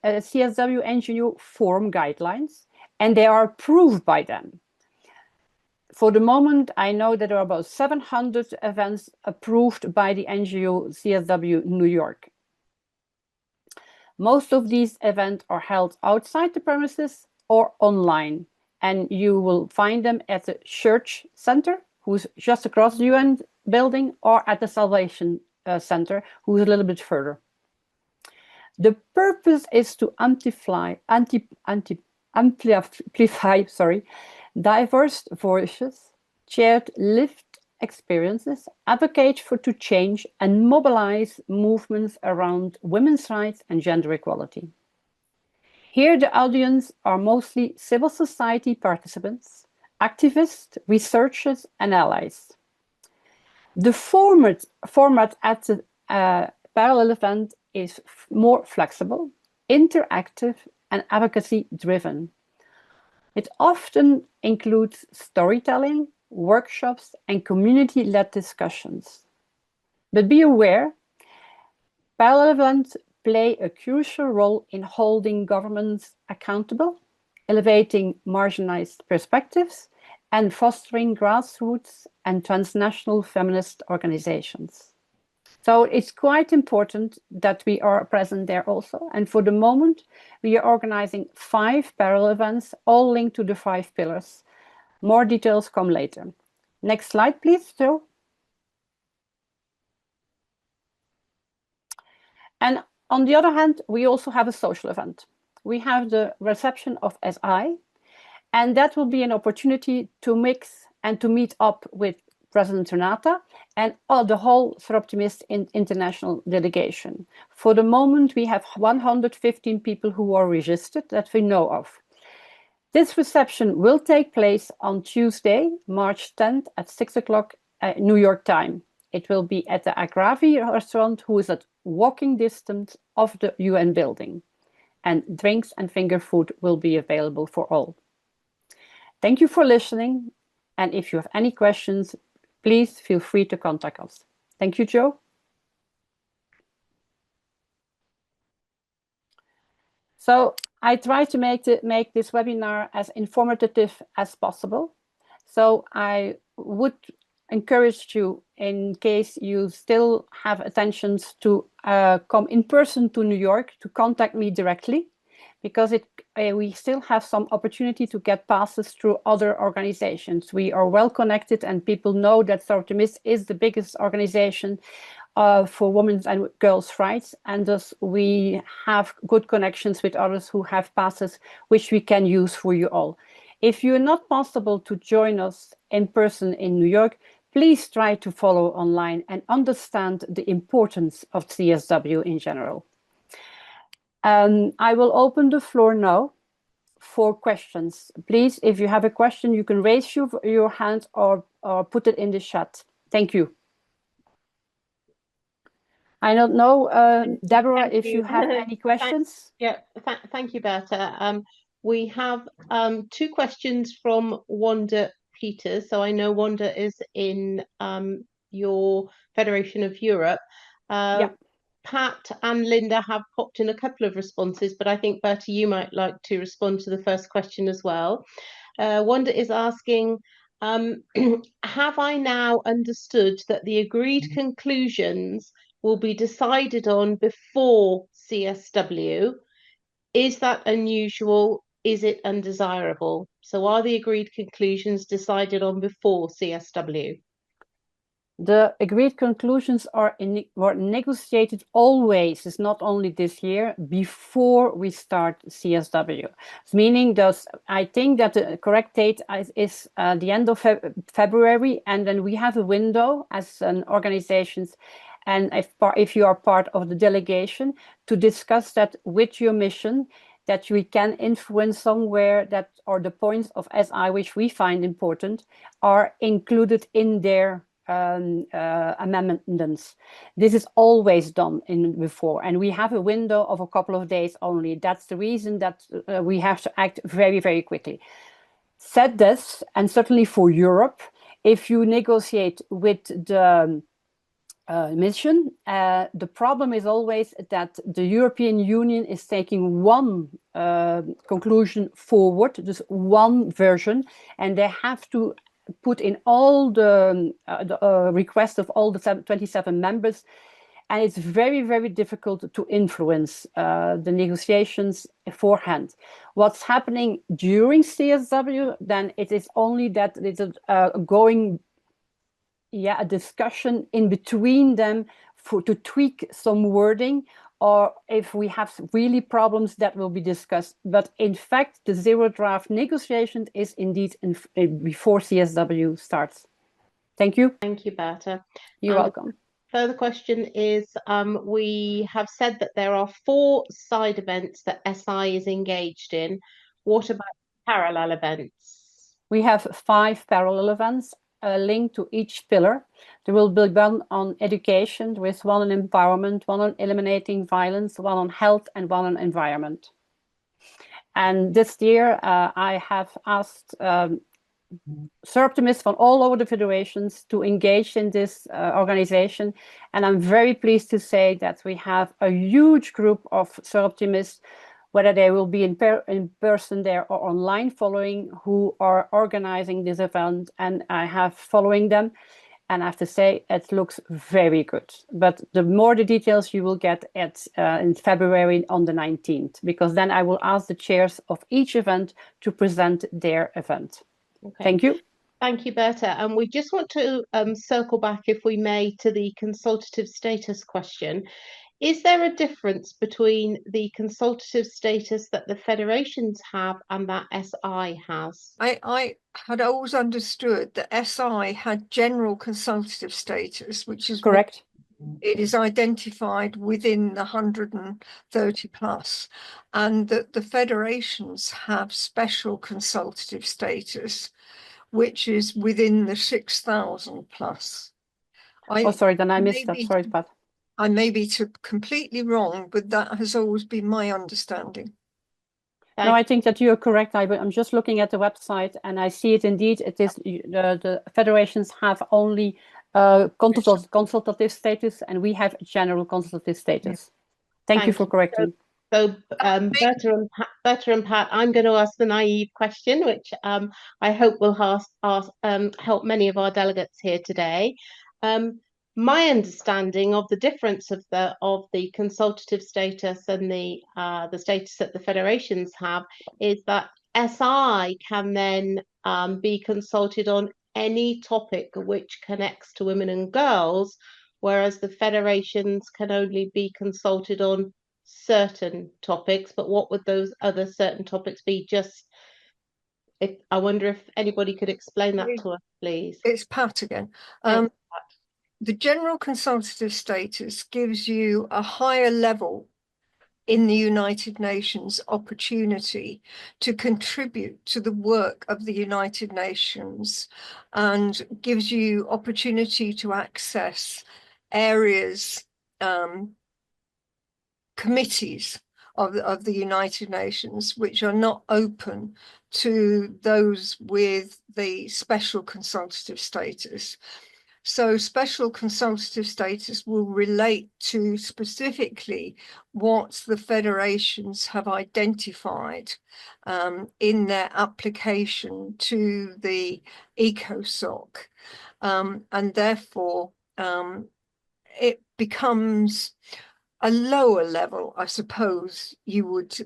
CSW NGO forum guidelines, and they are approved by them. For the moment, I know that there are about 700 events approved by the NGO CSW New York. Most of these events are held outside the premises or online, and you will find them at the Church Center, who's just across the UN building, or at the Salvation Center, who's a little bit further. The purpose is to amplify diverse voices, shared lived experiences, advocate to change, and mobilize movements around women's rights and gender equality. Here, the audience are mostly civil society participants, activists, researchers, and allies. The format at the parallel event is more flexible, interactive, and advocacy-driven. It often includes storytelling, workshops, and community-led discussions. But be aware, parallel events play a crucial role in holding governments accountable, elevating marginalized perspectives, and fostering grassroots and transnational feminist organizations. So it's quite important that we are present there also. And for the moment, we are organizing 5 parallel events, all linked to the 5 pillars. More details come later. Next slide, please, Joe. And on the other hand, we also have a social event. We have the reception of SI, and that will be an opportunity to mix and to meet up with President Renata and the whole Soroptimist International delegation. For the moment, we have 115 people who are registered that we know of. This reception will take place on Tuesday, March 10th at 6 o'clock New York time. It will be at the Agravi restaurant, who is at walking distance of the UN building. And drinks and finger food will be available for all. Thank you for listening. And if you have any questions, please feel free to contact us. Thank you, Joe. So I try to make this webinar as informative as possible. So I would encourage you, in case you still have intentions to come in person to New York, to contact me directly, because we still have some opportunity to get passes through other organizations. We are well connected, and people know that Soroptimists is the biggest organization for women's and girls' rights, and thus we have good connections with others who have passes which we can use for you all. If you're not possible to join us in person in New York, please try to follow online and understand the importance of CSW in general. I will open the floor now for questions. Please, if you have a question, you can raise your hand or put it in the chat. Thank you. I don't know, Deborah, if you have any questions. Thank you, Bertha. We have 2 questions from Wanda Peters. So I know Wanda is in your Federation of Europe. Pat and Linda have popped in a couple of responses, but I think, Bertha, you might like to respond to the first question as well. Wanda is asking, have I now understood that the agreed conclusions will be decided on before CSW? Is that unusual? Is it undesirable? So are the agreed conclusions decided on before CSW? The agreed conclusions were negotiated always, it's not only this year, before we start CSW. Meaning that I think that the correct date is the end of February, and then we have a window as an organization, and if you are part of the delegation, to discuss that with your mission, that we can influence somewhere that, or the points of SI which we find important, are included in their amendments. This is always done before, and we have a window of a couple of days only. That's the reason that we have to act very, very quickly. Said this, and certainly for Europe, if you negotiate with the mission, the problem is always that the European Union is taking one conclusion forward, just one version, and they have to put in all the requests of all the 27 members, and it's very, very difficult to influence the negotiations beforehand. What's happening during CSW, then it is only that it's a discussion in between them to tweak some wording, or if we have really problems, that will be discussed. But in fact, the zero draft negotiation is indeed before CSW starts. Thank you. Thank you, Bertha. You're welcome. Further question is, we have said that there are 4 side events that SI is engaged in. What about parallel events? We have 5 parallel events linked to each pillar. There will be one on education, there is one on empowerment, one on eliminating violence, one on health, and one on environment. And this year I have asked Soroptimists from all over the federations to engage in this organization, and I'm very pleased to say that we have a huge group of Soroptimists, whether they will be in person there or online, following, who are organizing this event, and I have following them, and I have to say it looks very good. But the more the details you will get at in February on the 19th, because then I will ask the chairs of each event to present their event. Okay. Thank you. Thank you, Bertha. And we just want to circle back, if we may, to the consultative status question. Is there a difference between the consultative status that the federations have and that SI has? I had always understood that SI had general consultative status, which is correct. It is identified within the 130 plus, and that the federations have special consultative status, which is within the 6,000 plus. Sorry, then I missed that. Sorry, Pat. I may be completely wrong, but that has always been my understanding. No, I think that you are correct. I'm just looking at the website and I see it indeed. It is the federations have only consultative status, and we have general consultative status. Thank you for correcting. So Bertha and Pat, I'm going to ask the naive question, which I hope will help many of our delegates here today. My understanding of the difference of the consultative status and the status that the federations have is that SI can then be consulted on any topic which connects to women and girls, whereas the federations can only be consulted on certain topics. But what would those other certain topics be? I wonder if anybody could explain that to us, please. It's Pat again. The general consultative status gives you a higher level in the United Nations opportunity to contribute to the work of the United Nations, and gives you opportunity to access areas, committees of the United Nations, which are not open to those with the special consultative status. So special consultative status will relate to specifically what the federations have identified in their application to the ECOSOC. And therefore, it becomes a lower level, I suppose you would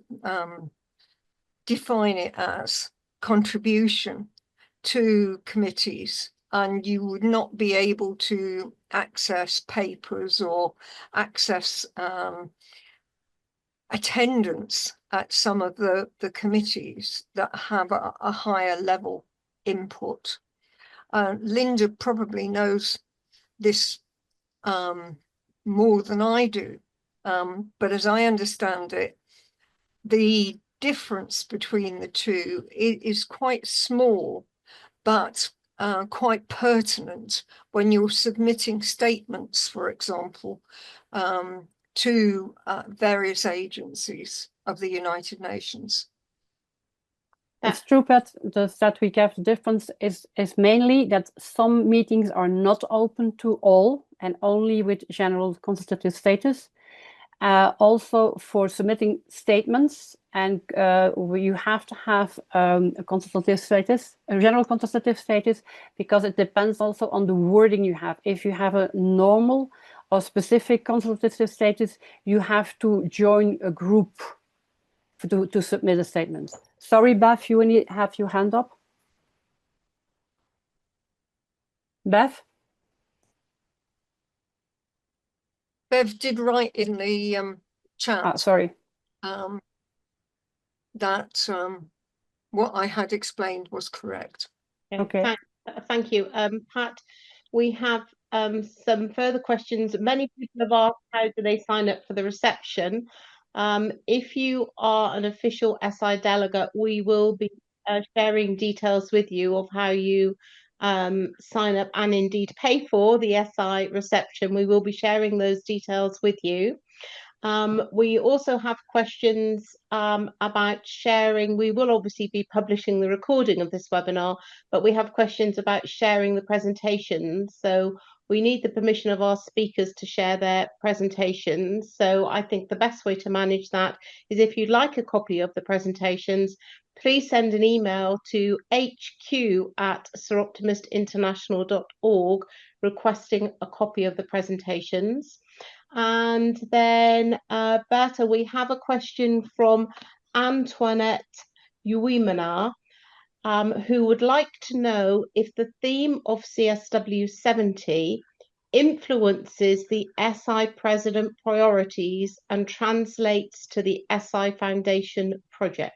define it as contribution to committees, and you would not be able to access papers or access attendance at some of the committees that have a higher level input. Linda probably knows this more than I do, but as I understand it, the difference between the two is quite small, but quite pertinent when you're submitting statements, for example, to various agencies of the United Nations. It's true, Pat, that we have the difference is mainly that some meetings are not open to all and only with general consultative status. Also for submitting statements, and you have to have a consultative status, a general consultative status, because it depends also on the wording you have. If you have a normal or specific consultative status, you have to join a group to submit a statement. Sorry, Bev, you have your hand up. Bev? Bev did write in the chat. Sorry. That what I had explained was correct. Okay. Thank you. Pat, we have some further questions. Many people have asked, how do they sign up for the reception? If you are an official SI delegate, we will be sharing details with you of how you sign up and indeed pay for the SI reception. We will be sharing those details with you. We also have questions about sharing. We will obviously be publishing the recording of this webinar, but we have questions about sharing the presentations. So we need the permission of our speakers to share their presentations. So I think the best way to manage that is, if you'd like a copy of the presentations, please send an email to hq@soroptimistinternational.org requesting a copy of the presentations. And then, Berta, we have a question from Antoinette Uwimana, who would like to know if the theme of CSW70 influences the SI President priorities and translates to the SI Foundation projects.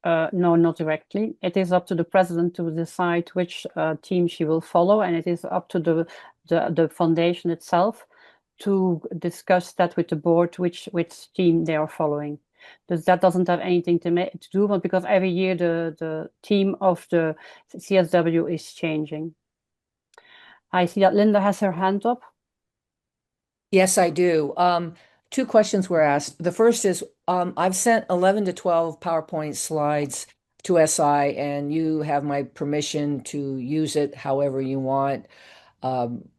No, not directly. It is up to the president to decide which team she will follow, and it is up to the foundation itself to discuss that with the board, which team they are following. That doesn't have anything to do with, because every year the team of the CSW is changing. I see that Linda has her hand up. Yes, I do. Two questions were asked. The first is, I've sent 11 to 12 PowerPoint slides to SI, and you have my permission to use it however you want.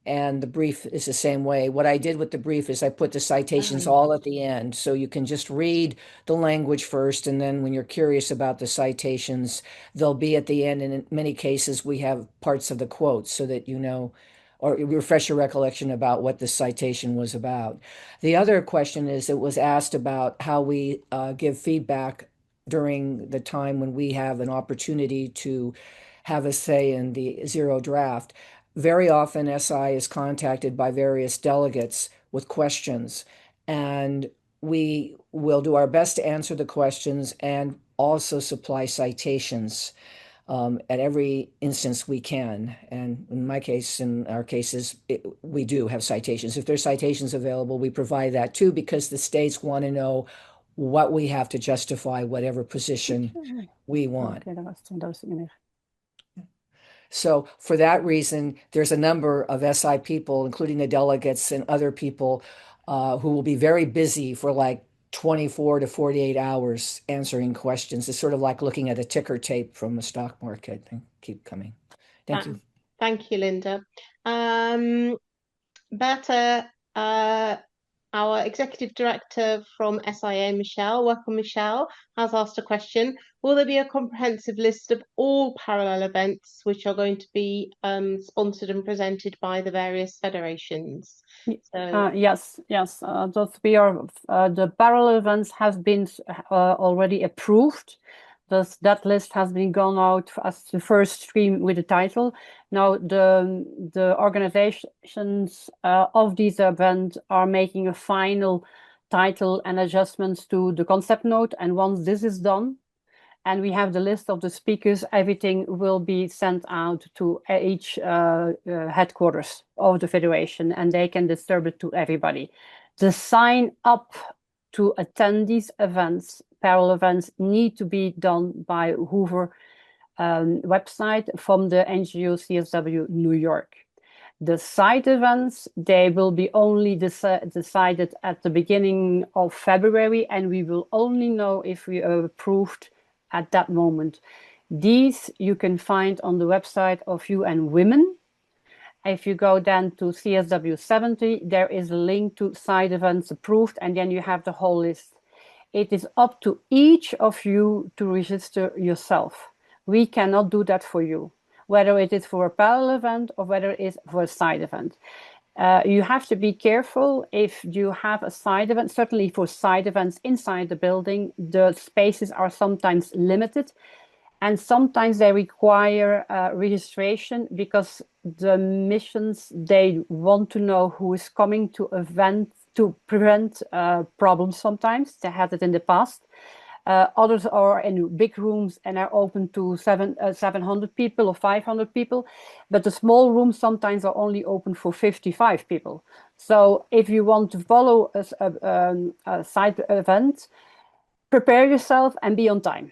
And the brief is the same way. What I did with the brief is I put the citations all at the end, so you can just read the language first, and then when you're curious about the citations, they'll be at the end. And in many cases, we have parts of the quotes so that you know, or refresh your recollection about what the citation was about. The other question is, it was asked about how we give feedback during the time when we have an opportunity to have a say in the zero draft. Very often, SI is contacted by various delegates with questions, and we will do our best to answer the questions and also supply citations at every instance we can. And in my case, in our cases, we do have citations. If there's citations available, we provide that too, because the states want to know what we have to justify whatever position we want. So for that reason, there's a number of SI people, including the delegates and other people, who will be very busy for like 24 to 48 hours answering questions. It's sort of like looking at a ticker tape from the stock market. And keep coming. Thank you. Thank you, Linda. Berta, Our Executive Director from SIA, Michelle, welcome Michelle, has asked a question. Will there be a comprehensive list of all parallel events which are going to be sponsored and presented by the various federations? Yes. The parallel events have been already approved. That list has been gone out as the first stream with the title. Now the organizations of these events are making a final title and adjustments to the concept note. And once this is done, and we have the list of the speakers, everything will be sent out to each headquarters of the federation, and they can distribute it to everybody. The sign up to attend these events, parallel events, need to be done by Hoover website from the NGO CSW New York. The side events, they will be only decided at the beginning of February, and we will only know if we are approved at that moment. These you can find on the website of UN Women. If you go then to CSW70, there is a link to side events approved, and then you have the whole list. It is up to each of you to register yourself. We cannot do that for you, whether it is for a parallel event or whether it is for a side event. You have to be careful if you have a side event. Certainly for side events inside the building, the spaces are sometimes limited, and sometimes they require registration because the missions, they want to know who is coming to event to prevent problems. Sometimes they had it in the past. Others are in big rooms and are open to 700 people or 500 people, but the small rooms sometimes are only open for 55 people. So if you want to follow a side event, prepare yourself and be on time.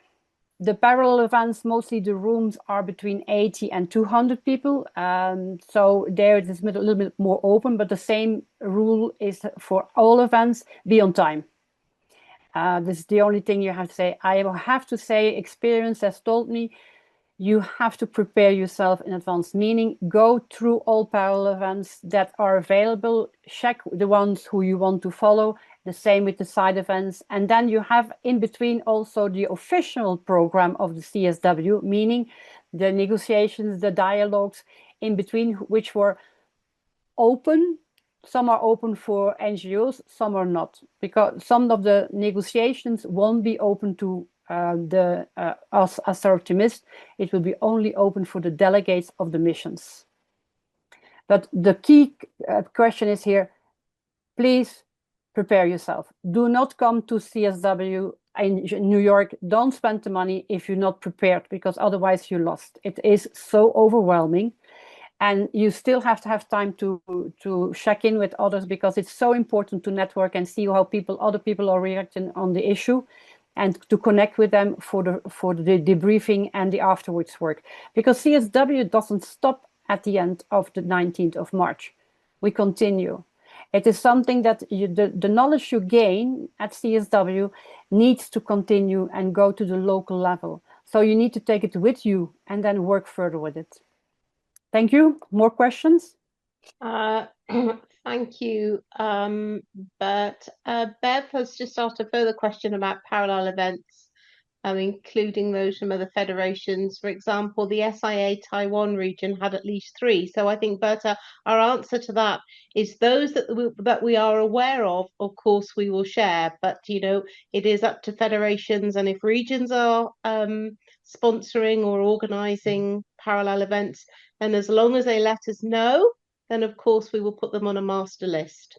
The parallel events, mostly the rooms are between 80 and 200 people. So there it is a little bit more open, but the same rule is for all events, be on time. This is the only thing you have to say. I will have to say, experience has told me, you have to prepare yourself in advance, meaning go through all parallel events that are available, check the ones who you want to follow, the same with the side events. And then you have in between also the official program of the CSW, meaning the negotiations, the dialogues in between, which were open. Some are open for NGOs, some are not, because some of the negotiations won't be open to us as Soroptimists. It will be only open for the delegates of the missions. But the key question is here, please prepare yourself. Do not come to CSW in New York. Don't spend the money if you're not prepared, because otherwise you're lost. It is so overwhelming. And you still have to have time to check in with others, because it's so important to network and see how other people are reacting on the issue, and to connect with them for the debriefing and the afterwards work. Because CSW doesn't stop at the end of the 19th of March. We continue. It is something that the knowledge you gain at CSW needs to continue and go to the local level. So you need to take it with you and then work further with it. Thank you. More questions? Thank you, Bert. Bev has just asked a further question about parallel events, including those from other federations. For example, the SIA Taiwan region had at least 3. So I think, Berta, our answer to that is those that we are aware of course, we will share. But, you know, it is up to federations, and if regions are sponsoring or organising parallel events, and as long as they let us know, then of course we will put them on a master list.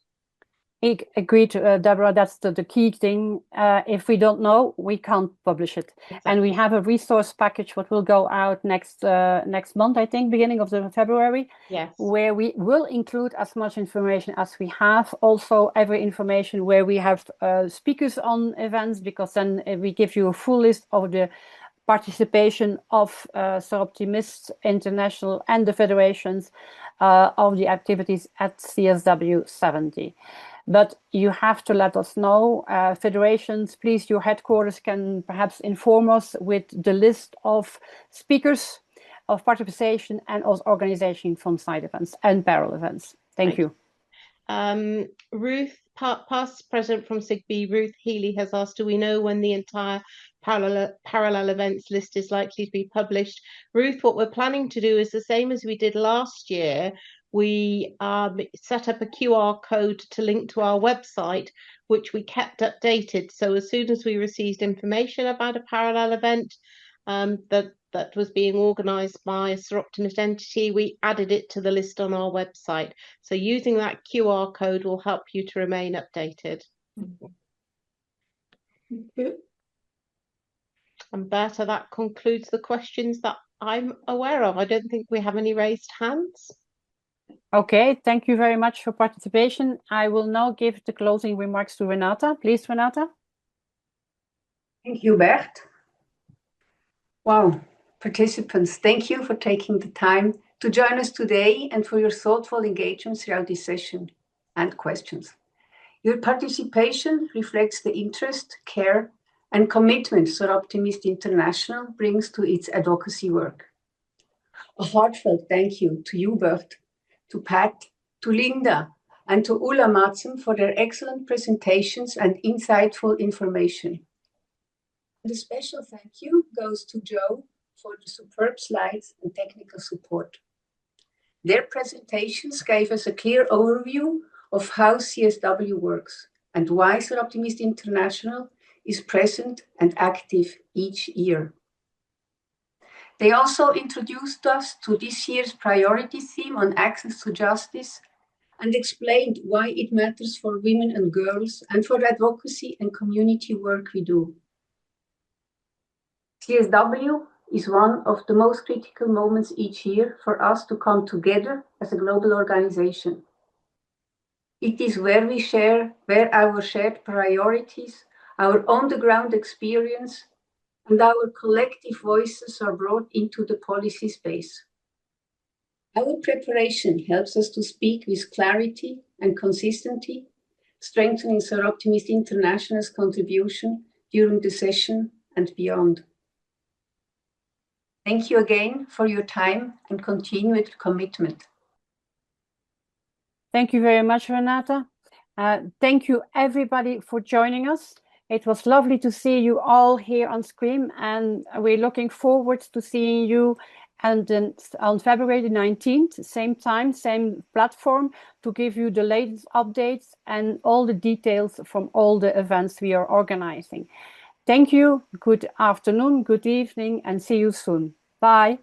Agreed, Deborah, that's the key thing. If we don't know, we can't publish it. Exactly. And we have a resource package what will go out next month, I think, beginning of February. Yes. Where we will include as much information as we have. Also, every information where we have speakers on events, because then we give you a full list of the participation of Soroptimist International and the federations of the activities at CSW70. But you have to let us know, federations, please, your headquarters can perhaps inform us with the list of speakers, of participation, and also organization from side events and parallel events. Thank you. Ruth, past president from SIGB, Ruth Healy has asked, do we know when the entire parallel events list is likely to be published? Ruth, what we're planning to do is the same as we did last year. We set up a QR code to link to our website, which we kept updated. So as soon as we received information about a parallel event that was being organised by a Soroptimist entity, we added it to the list on our website. So using that QR code will help you to remain updated. And Berta, that concludes the questions that I'm aware of. I don't think we have any raised hands. Okay, thank you very much for participation. I will now give the closing remarks to Renata. Please, Renata. Thank you, Bert. Wow, participants, thank you for taking the time to join us today and for your thoughtful engagement throughout this session and questions. Your participation reflects the interest, care, and commitment Soroptimist International brings to its advocacy work. A heartfelt thank you to you, Bert, to Pat, to Linda, and to Ulla Madsen for their excellent presentations and insightful information. And a special thank you goes to Joe for the superb slides and technical support. Their presentations gave us a clear overview of how CSW works and why Soroptimist International is present and active each year. They also introduced us to this year's priority theme on access to justice and explained why it matters for women and girls and for the advocacy and community work we do. CSW is one of the most critical moments each year for us to come together as a global organization. It is where our shared priorities, our on-the-ground experience, and our collective voices are brought into the policy space. Our preparation helps us to speak with clarity and consistency, strengthening Soroptimist International's contribution during the session and beyond. Thank you again for your time and continued commitment. Thank you very much, Renata. Thank you, everybody, for joining us. It was lovely to see you all here on screen, and we're looking forward to seeing you on February 19th, same time, same platform, to give you the latest updates and all the details from all the events we are organizing. Thank you, good afternoon, good evening, and see you soon. Bye.